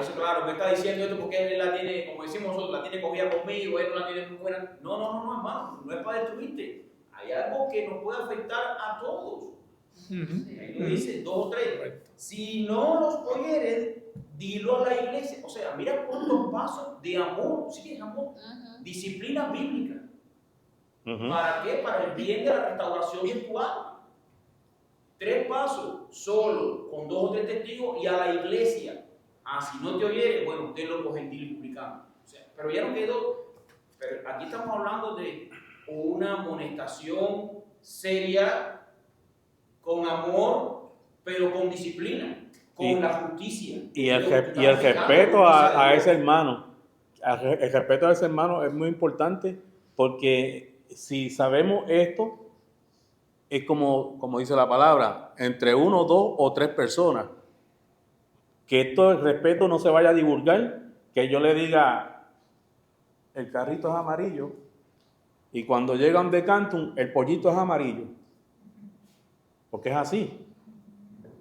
Eso claro, me está diciendo esto porque él la tiene, como decimos nosotros, la tiene cogida conmigo, él no la tiene muy buena. No, hermano, no es para destruirte. Hay algo que nos puede afectar a todos. Ahí lo dice, 2 o 3. Si no los oyeres, dilo a la iglesia. O sea, mira cuántos pasos de amor, sí, es amor, disciplina bíblica. ¿Para qué? Para el bien de la restauración espiritual. 3 pasos, solo, con 2 o 3 testigos y a la iglesia. Si no te oyere, bueno, usted lo coge gentil y publicano. O sea, pero ya no quedó. Pero aquí estamos hablando de una amonestación seria, con amor, pero con disciplina. con la justicia. Y el Ellos están pecando respeto con la a justicia ese hermano, el respeto a ese hermano es muy importante, porque si sabemos esto, es como dice la palabra, entre uno, dos o tres personas, que esto, el respeto no se vaya a divulgar, que yo le diga, el carrito es amarillo, y cuando llega un decantum, el pollito es amarillo, porque es así.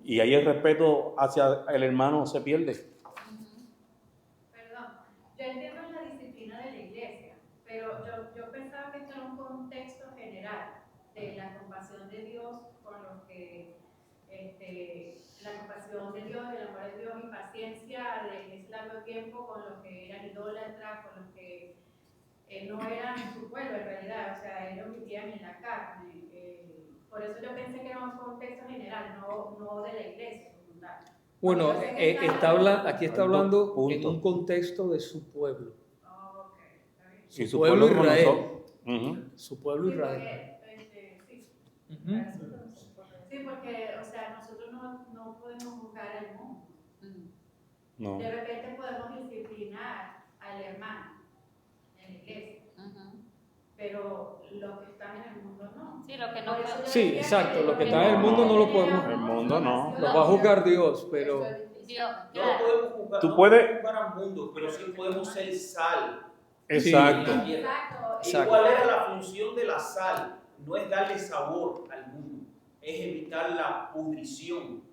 Y ahí el respeto hacia el hermano se pierde. Perdón, yo entiendo la disciplina de la iglesia, pero yo pensaba que esto era un contexto general de la compasión de Dios con los que, la compasión de Dios, el amor de Dios y paciencia de ese largo tiempo con los que eran idólatras, con los que no eran su pueblo en realidad, o sea, ellos vivían en la carne. Por eso yo pensé que era un contexto general, no de la iglesia como tal. Bueno, Yo sé que aquí está hablando Punto. en un contexto de su pueblo. Ok, está bien. Y Su pueblo como Israel. nosotros. Ujú. Su pueblo Sí, Israel. porque, sí. Ujú. Sí, porque, o sea, nosotros no podemos juzgar al mundo. No. De repente podemos disciplinar al hermano en la iglesia, pero los que están en el mundo no. Sí, lo que no Por eso yo Sí, decía exacto, que los que no están en el mundo no lo tenía podemos. El mundo no. Los va a juzgar Dios, pero Dios, No claro. podemos juzgar, Tú no puedes- podemos juzgar al mundo, pero sí podemos ser sal. Exacto. en la tierra. Exacto. ¿Y Exacto. cuál era la función de la sal? No es darle sabor al mundo, es evitar la pudrición.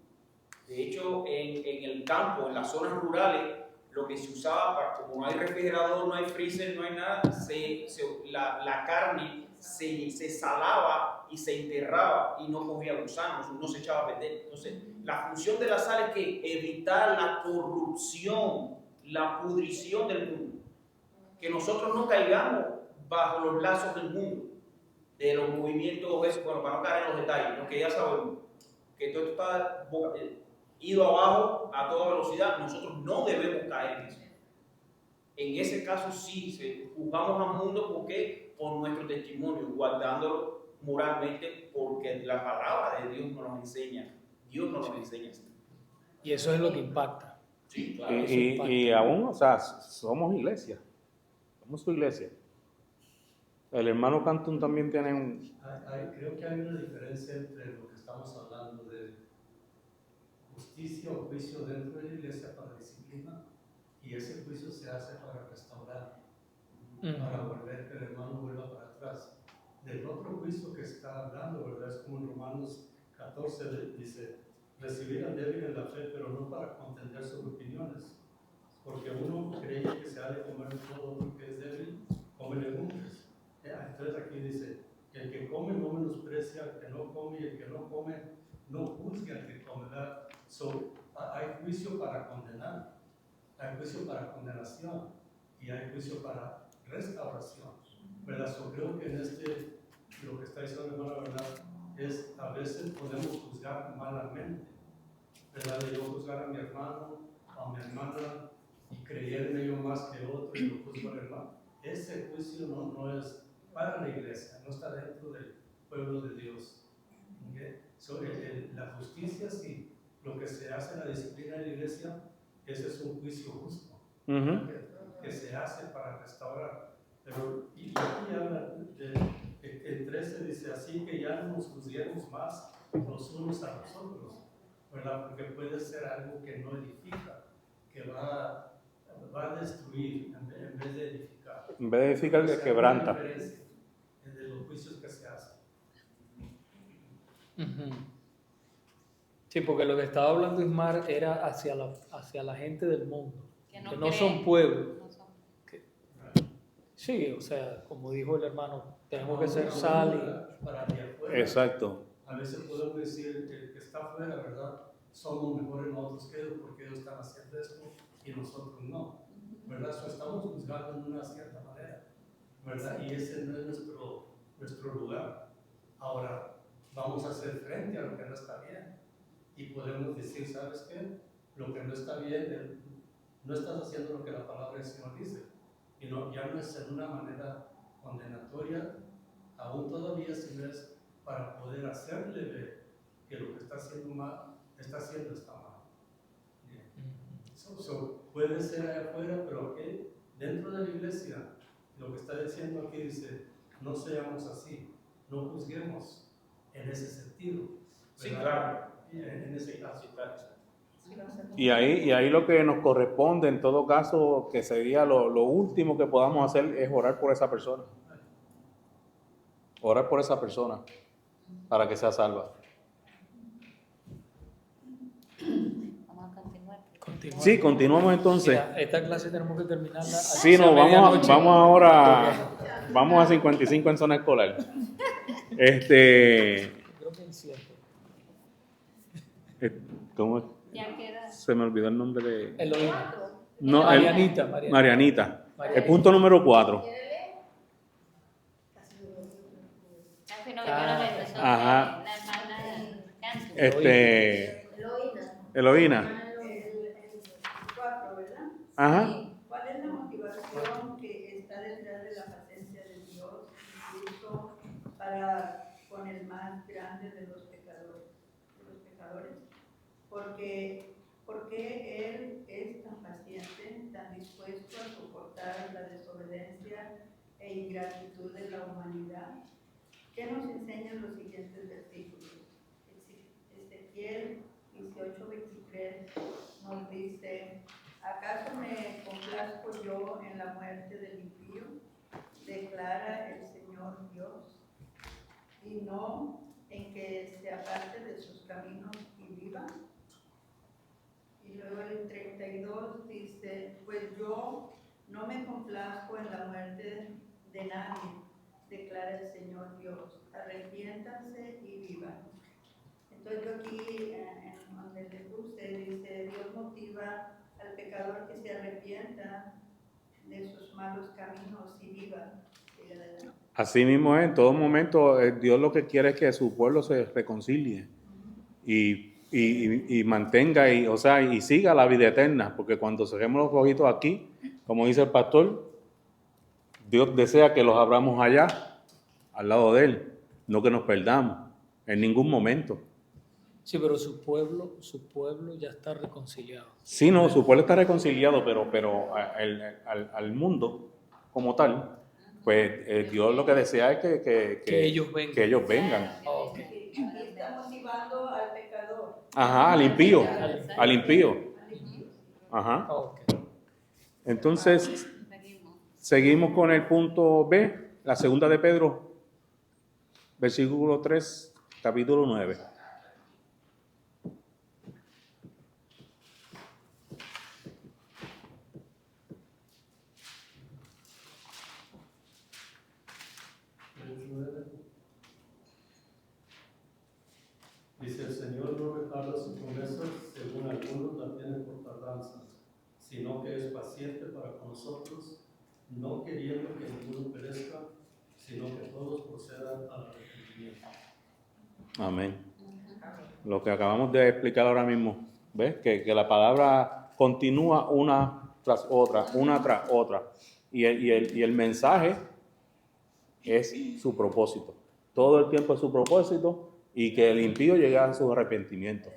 De hecho, en el campo, en las zonas rurales, lo que se usaba, como no hay refrigerador, no hay freezer, no hay nada, la carne se salaba y se enterraba y no cogía gusanos, no se echaba a perder. Entonces, la función de la sal es que evitar la corrupción, la pudrición del mundo. Que nosotros no caigamos bajo los lazos del mundo, de los movimientos, bueno, para no caer en los detalles, lo que ya sabemos, que todo esto está ido abajo a toda velocidad, nosotros no debemos caer en eso. En ese caso sí, juzgamos al mundo, ¿por qué? Por nuestro testimonio, guardándolo moralmente, porque la palabra de Dios nos lo enseña, Dios nos lo enseña. y eso es lo que impacta. Sí, claro. Y aún, o sea, somos iglesia. Somos su iglesia. El hermano Cantún también tiene un... Creo que hay una diferencia entre lo que estamos hablando de justicia o juicio dentro de la iglesia para disciplina, y ese juicio se hace para restaurar, para volver que el hermano vuelva para atrás. Del otro juicio que está hablando, ¿verdad? Es como en Romanos 14 dice, recibir al débil en la fe, pero no para contender sobre opiniones, porque uno cree que se ha de comer todo otro que es débil, come legumbres. Entonces aquí dice, el que come no menosprecia al que no come, y el que no come no juzgue al que come, ¿verdad? Hay juicio para condenar, hay juicio para condenación y hay juicio para restauración, ¿verdad? Creo que en lo que está diciendo mi hermano, ¿verdad? Es a veces podemos juzgar malamente, ¿verdad? De yo juzgar a mi hermano, a mi hermana y creerme yo más que otro y lo juzgo al hermano. Ese juicio no es para la iglesia, no está dentro del pueblo de Dios. ¿Okay? La justicia, sí, lo que se hace en la disciplina de la iglesia, ese es un juicio justo, que se hace para restaurar. Pero, y aquí habla el 13 dice, así que ya no nos juzguemos más los unos a los otros, ¿verdad? Porque puede ser algo que no edifica, que va a destruir en vez de edificar. En vez de edificar, que quebranta. Hay una diferencia de los juicios que se hacen. Sí, porque lo que estaba hablando Ismar era hacia la gente del mundo, que no creen, son pueblos. no son- Sí, o sea, como dijo el hermano, tenemos que ser sal para de afuera. Exacto. A veces podemos decir que el que está afuera, ¿verdad? Somos mejores nosotros que ellos porque ellos están haciendo esto y nosotros no, ¿verdad? Estamos juzgando de una cierta manera, ¿verdad? Y ese no es nuestro lugar. Ahora, vamos a hacer frente a lo que no está bien y podemos decir, ¿sabes qué? Lo que no está bien, no estás haciendo lo que la palabra del Señor dice. Y ya no es en una manera condenatoria, aún todavía, sino es para poder hacerle ver que lo que está haciendo está mal. Puede ser allá afuera, pero aquí, dentro de la iglesia, lo que está diciendo aquí dice, no seamos así, no juzguemos en ese sentido. Sí, ¿verdad? claro. En ese caso. Y ahí lo que nos corresponde en todo caso, que sería lo último que podamos hacer, es orar por esa persona. Orar por esa persona para que sea salva. Vamos a continuar. Continuamos. Sí, continuamos entonces. Mira, esta clase tenemos que terminarla. Sí, no, vamos ahora, vamos a 55 en zona escolar. Creo que en 7. ¿Cómo es? Ya queda. Se me olvidó el nombre de... Eloína. No, Marianita. El punto número 4. Casi no, yo no le empezó. Ajá. La hermana Cantu. Eloína. El 4, ¿verdad? Ajá. ¿Cuál es la motivación que está detrás de la paciencia de Dios, incluso para con el más grande de los pecadores? Porque Él es tan paciente, tan dispuesto a soportar la desobediencia e ingratitud de la humanidad. ¿Qué nos enseñan los siguientes versículos? Ezequiel 18:23 nos dice: ¿acaso me complazco yo en la muerte del impío? Declara el Señor Dios, y no en que se aparte de sus caminos y viva. Y luego el 32 dice: pues yo no me complazco en la muerte de nadie, declara el Señor Dios, arrepiéntanse y vivan. Entonces yo aquí, en donde le puse, dice: Dios motiva al pecador que se arrepienta de sus malos caminos y viva. Así mismo es, en todo momento Dios lo que quiere es que su pueblo se reconcilie y mantenga y siga la vida eterna, porque cuando cerremos los ojitos aquí, como dice el pastor, Dios desea que los abramos allá, al lado de Él, no que nos perdamos en ningún momento. Sí, pero su pueblo ya está reconciliado. Sí, no, su pueblo está reconciliado, pero al mundo como tal, pues Dios lo que desea es que ellos vengan. Que ellos vengan. Okay. Aquí está motivando al pecador. Ajá, al impío. Ajá. Okay. Entonces, seguimos con el punto B, la segunda de Pedro, versículo 3, capítulo 9. Dice: el Señor no retarda sus promesas, según algunos la tienen por tardanza, sino que es paciente para con nosotros, no queriendo que ninguno perezca, sino que todos procedan al arrepentimiento. Amén. Lo que acabamos de explicar ahora mismo, ¿ves? Que la palabra continúa una tras otra. Y el mensaje es su propósito. Todo el tiempo es su propósito, y que el impío llegue a su arrepentimiento.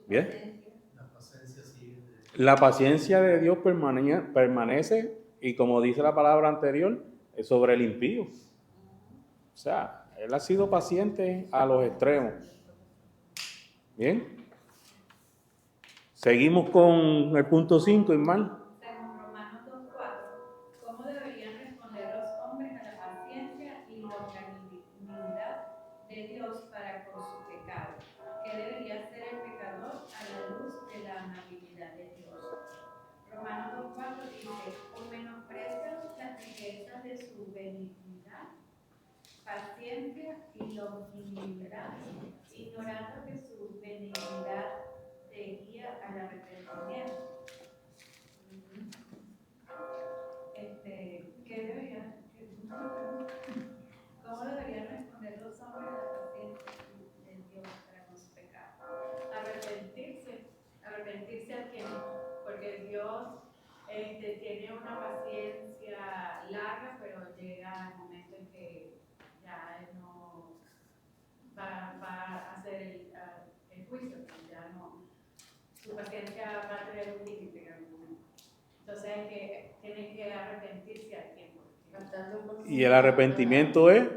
¿Bien? La paciencia de Dios permanece, y como dice la palabra anterior, es sobre el impío. O sea, Él ha sido paciente a los extremos. Bien. Seguimos con el punto 5, Ismael. Según Romanos 2:4, ¿cómo deberían responder los hombres a la paciencia y longanimidad de Dios para con su pecado? ¿Qué debería hacer el pecador a la luz de la amabilidad de Dios? Romanos 2:4 dice: o menosprecian las riquezas de su benignidad, paciencia y longanimidad, ignorando que su benignidad te guía al arrepentimiento. ¿Cómo deberían responder los hombres a la paciencia de Dios para con su pecado? Arrepentirse al tiempo, porque Dios tiene una paciencia larga, pero llega el momento en que ya Él no va a hacer el juicio, ya no. su paciencia va a tener un límite en algún momento. Entonces hay que, tienen que arrepentirse a tiempo. Y el arrepentimiento es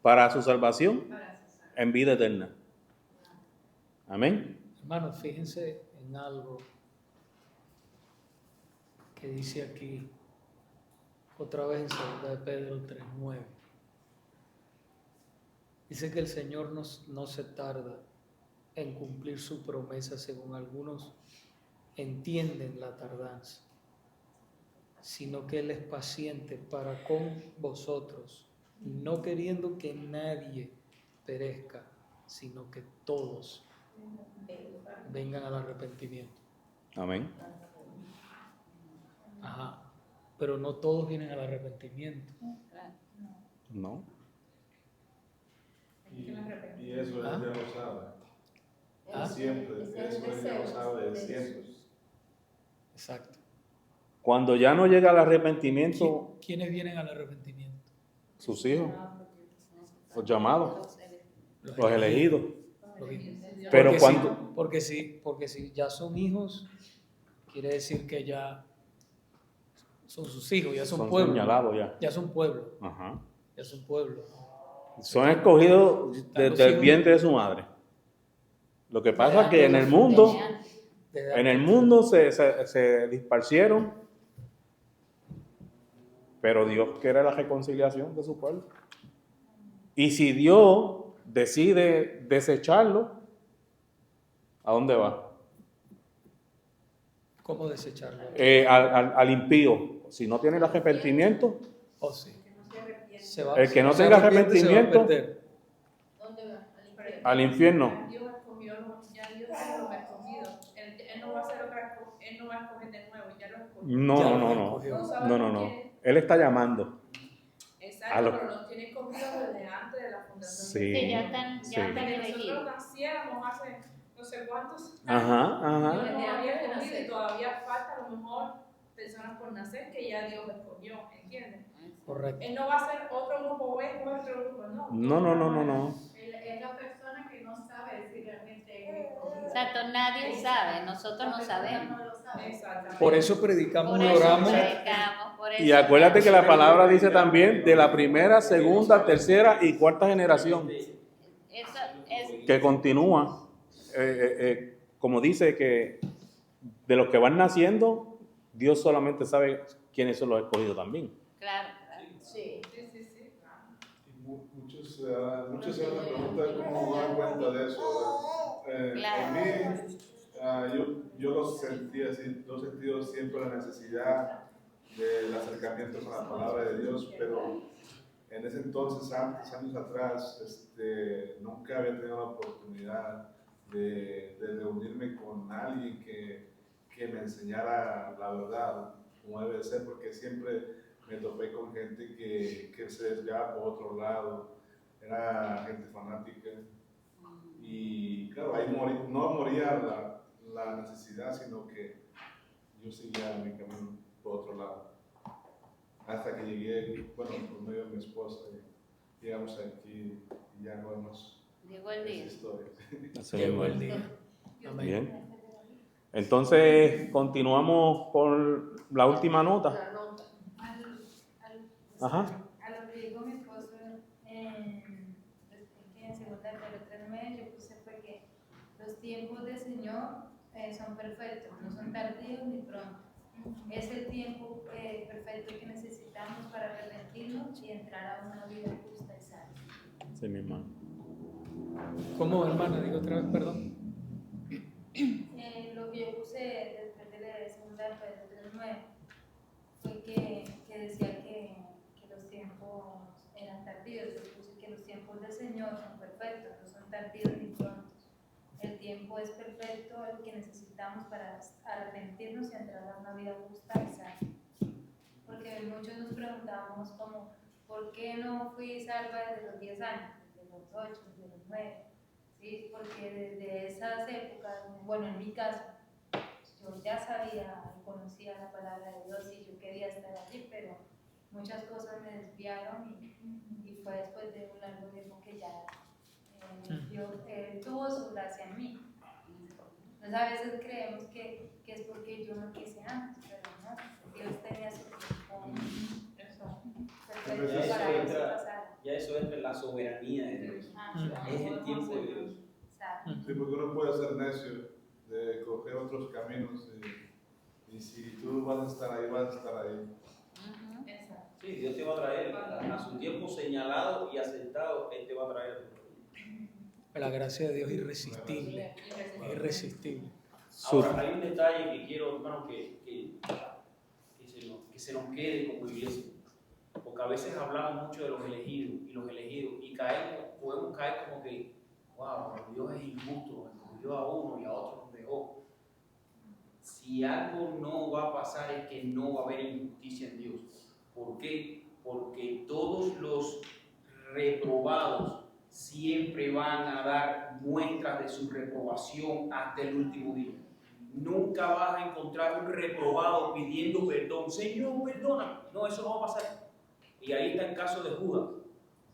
para su salvación Para cesar. en vida eterna. Amén. Hermanos, fíjense en algo que dice aquí, otra vez en 2 de Pedro 3:9. Dice que el Señor no se tarda en cumplir su promesa, según algunos entienden la tardanza, sino que Él es paciente para con vosotros, no queriendo que nadie perezca, sino que todos vengan al arrepentimiento. Amén. Ajá, pero no todos vienen al arrepentimiento. No. Y eso ¿Ah? él ya lo sabe. ¿Ah? Siempre, eso él ya lo sabe de siempre. Exacto. Cuando ya no llega al arrepentimiento, ¿Quiénes vienen al arrepentimiento? sus hijos, los llamados, los elegidos. Los hijos. Pero Porque cuando... porque si ya son hijos, quiere decir que ya son sus hijos, ya son pueblo. señalados ya. Ya son pueblo, Ajá. ya son pueblo. Son escogidos desde el vientre de su madre. Lo que pasa es que en el mundo se disparcieron, pero Dios quiere la reconciliación de su pueblo. Y si Dios decide desecharlo, ¿a dónde va? ¿Cómo desecharlo? Al impío. Si no tiene el arrepentimiento, Oh, sí. el que no tenga arrepentimiento, ¿Dónde va? al infierno. Dios escogió, ya Dios ya lo ha escogido. Él no va a hacer otra cosa, él no va a escoger de nuevo, ya lo escogió. No. Él está llamando. Exacto, pero los tiene escogidos desde antes de la fundación. Sí. Sí, ya están Nosotros elegidos. naciéramos hace no sé cuántos Ajá. Dios nos había escogido y todavía falta a lo mejor personas por nacer que ya Dios escogió, ¿entiendes? Correcto. Él no va a ser otro grupo B, otro grupo, no. No. Es la persona que no sabe si realmente es escogido. Exacto, nadie sabe, nosotros no sabemos. Exactamente. Por eso predicamos Por y eso oramos. predicamos, por eso Y acuérdate que la palabra dice también de la primera, segunda, tercera y cuarta generación eso es que continúa. Como dice que de los que van naciendo, Dios solamente sabe quiénes son los escogidos también. claro. Sí. Muchos se dan preguntan cómo dan cuenta de eso. Claro. En mí, yo lo sentí así, lo he sentido siempre la necesidad del acercamiento con la palabra de Dios, pero en ese entonces, antes, años atrás, nunca había tenido la oportunidad de reunirme con alguien que me enseñara la verdad, como debe ser, porque siempre me topé con gente que se desviaba por otro lado, era gente fanática, y claro, ahí no moría la necesidad, sino que yo seguía mi camino por otro lado, hasta que llegué, bueno, por medio de mi esposa, y llegamos aquí y ya no hemos Llegó el día. historias. Llegó el día. Amén. Bien. Entonces, continuamos con la última nota. La nota. Ajá. A lo que dijo mi esposo en 2 Pedro 3:9, yo puse fue que los tiempos del Señor son perfectos, no son tardíos ni pronto. Es el tiempo perfecto que necesitamos para arrepentirnos y entrar a una vida justa y sana. Sí, mi hermano. ¿Cómo, hermana? Digo otra vez, perdón. Lo que yo puse después de la segunda de Pedro 3:9 fue que decía que los tiempos eran tardíos. Yo puse que los tiempos del Señor son perfectos, no son tardíos ni prontos. El tiempo es perfecto, el que necesitamos para arrepentirnos y entrar a una vida justa y sana. Porque muchos nos preguntábamos como, ¿por qué no fui salva desde los 10 años, desde los 8, desde los 9? ¿Sí? Porque desde esas épocas, bueno, en mi caso, yo ya sabía y conocía la palabra de Dios y yo quería estar allí, pero muchas cosas me desviaron y fue después de un largo tiempo que ya Dios tuvo su gracia en mí. Entonces a veces creemos que es porque yo no quise antes, pero no, Dios tenía su tiempo perfecto para que eso pasara. Ya eso entra en la soberanía de Dios. Es el tiempo de Dios. Sí, porque uno puede ser necio de coger otros caminos y si tú vas a estar ahí, vas a estar ahí. Sí, Dios te va a traer a su tiempo señalado y aceptado, Él te va a traer. La gracia de Dios es irresistible. Es irresistible. Ahora, hay un detalle que quiero, hermano, que se nos quede como iglesia. Porque a veces hablamos mucho de los elegidos y podemos caer como que, wow, Dios es injusto, escogió a uno y a otro nos dejó. Si algo no va a pasar es que no va a haber injusticia en Dios. ¿Por qué? Porque todos los reprobados siempre van a dar muestras de su reprobación hasta el último día. Nunca vas a encontrar un reprobado pidiendo perdón. Señor, perdona. No, eso no va a pasar. Y ahí está el caso de Judas.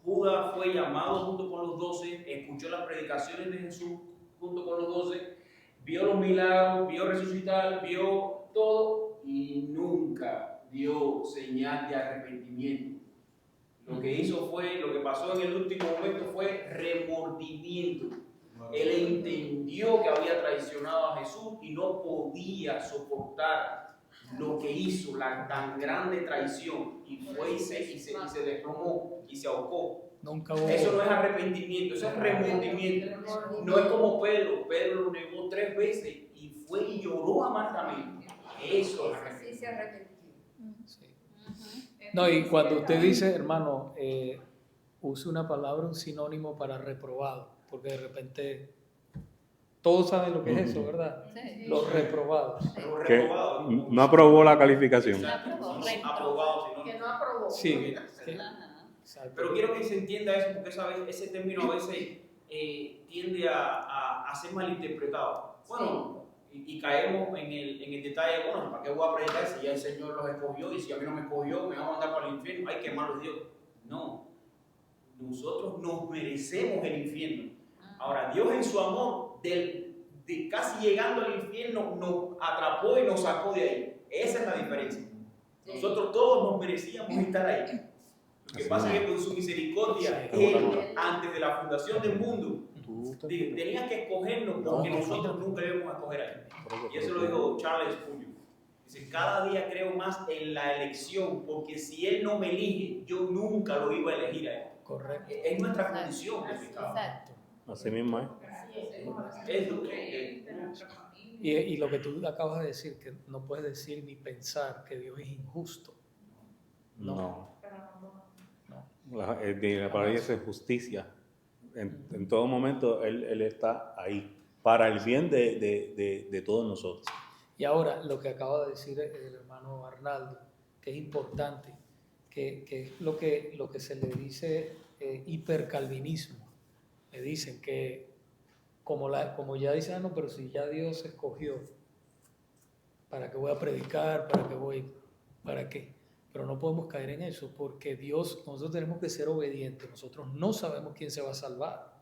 Judas fue llamado junto con los 12, escuchó las predicaciones de Jesús junto con los 12, vio los milagros, vio resucitar, vio todo y nunca dio señal de arrepentimiento. Lo que pasó en el último momento fue remordimiento. Él entendió que había traicionado a Jesús y no podía soportar lo que hizo, la tan grande traición, y fue y se desplomó y se ahogó. Eso no es arrepentimiento, eso es remordimiento. No es como Pedro lo negó 3 veces y fue y lloró amargamente. Eso es arrepentimiento. Sí se arrepintió. No, y cuando usted dice, hermano, use una palabra, un sinónimo para reprobado, porque de repente todos saben lo que es eso, ¿verdad? Sí. Los reprobados. Que no aprobó la calificación. No aprobó, Aprobado, sino Que no aprobó. Sí. Pero quiero que se entienda eso, porque ese término a veces tiende a ser malinterpretado. Bueno, y caemos en el detalle, bueno, ¿para qué voy a predicar si ya el Señor los escogió y si a mí no me escogió, me va a mandar para el infierno? Ay, qué malo es Dios. No, nosotros nos merecemos el infierno. Ahora, Dios en su amor, de casi llegando al infierno, nos atrapó y nos sacó de ahí. Esa es la diferencia. Nosotros todos nos merecíamos estar ahí. Lo que pasa es que con su misericordia, Él, antes de la fundación del mundo, tenía que escogernos porque nosotros nunca le íbamos a escoger a Él. Y eso lo dijo Charles Spurgeon. Dice, cada día creo más en la elección, porque si Él no me elige, yo nunca lo iba a elegir a Él. Correcto. Es nuestra condición de pecado. Así mismo es. Es lo que Y lo que tú acabas de decir, que no puedes decir ni pensar que Dios es injusto. No. La palabra dice justicia. En todo momento Él está ahí para el bien de todos nosotros. Y ahora, lo que acaba de decir el hermano Arnaldo, que es importante, que es lo que se le dice hipercalvinismo. Le dicen que, como ya dicen, no, pero si ya Dios escogió, ¿para qué voy a predicar? ¿Para qué? Pero no podemos caer en eso, porque nosotros tenemos que ser obedientes. Nosotros no sabemos quién se va a salvar,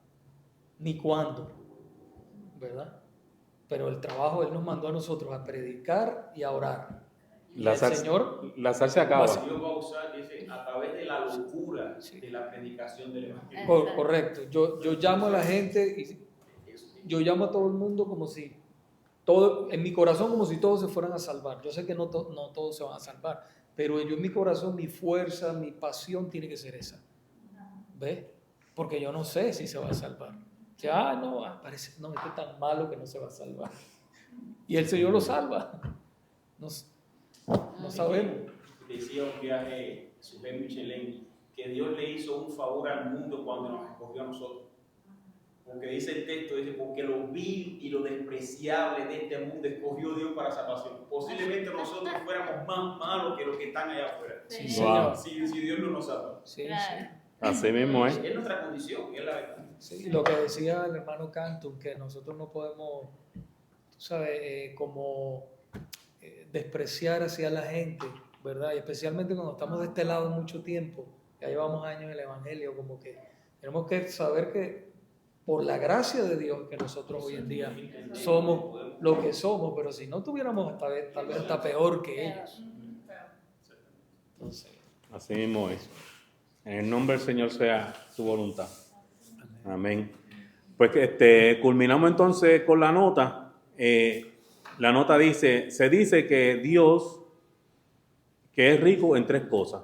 ni cuándo, ¿verdad? Pero el trabajo, Él nos mandó a nosotros a predicar y a orar. Y La sal se acaba. Dios va a usar, dice, a través de la locura de la predicación del Evangelio. Correcto. Yo llamo a la gente y yo llamo a todo el mundo como si en mi corazón como si todos se fueran a salvar. Yo sé que no todos se van a salvar, pero yo en mi corazón, mi fuerza, mi pasión tiene que ser esa. ¿Ves? Porque yo no sé si se va a salvar. Parece, no, este es tan malo que no se va a salvar. Y el Señor lo salva. No sabemos. Decía un viaje, Sujem Michelin, que Dios le hizo un favor al mundo cuando nos escogió a nosotros. Porque dice el texto, dice, porque lo vil y lo despreciable de este mundo escogió Dios para salvación. Posiblemente nosotros fuéramos más malos que los que están allá afuera. Sí, Señor. Si Dios no nos salva. Sí. Así mismo es. Es nuestra condición, es la verdad. Sí, lo que decía el hermano Canton, que nosotros no podemos, tú sabes, despreciar hacia la gente, ¿verdad? Y especialmente cuando estamos de este lado mucho tiempo, ya llevamos años en el Evangelio, como que tenemos que saber que por la gracia de Dios que nosotros hoy en día somos lo que somos, pero si no tuviéramos tal vez hasta peor que ellos. Entonces, Así mismo es. En el nombre del Señor sea su voluntad. Amén. Pues culminamos entonces con la nota. La nota dice, se dice que Dios, que es rico en 3 cosas: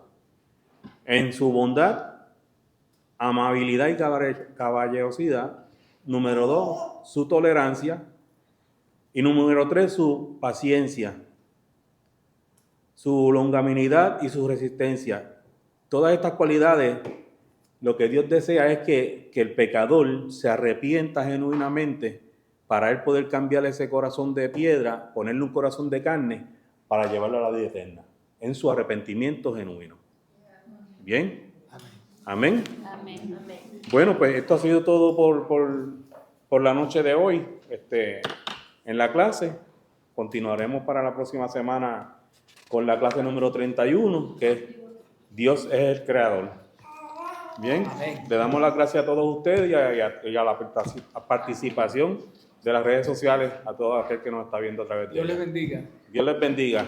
en su bondad, amabilidad y caballerosidad; número 2, su tolerancia; y número 3, su paciencia, su longanimidad y su resistencia. Todas estas cualidades, lo que Dios desea es que el pecador se arrepienta genuinamente para él poder cambiar ese corazón de piedra, ponerle un corazón de carne para llevarlo a la vida eterna, en su arrepentimiento genuino. ¿Bien? Amén. Amén. Bueno, pues esto ha sido todo por la noche de hoy en la clase. Continuaremos para la próxima semana con la clase número 31, que es Dios es el Creador. Bien, amén. le damos las gracias a todos ustedes y a la participación de las redes sociales, a todo aquel que nos está viendo a través de Dios les ellas. bendiga. Dios les bendiga.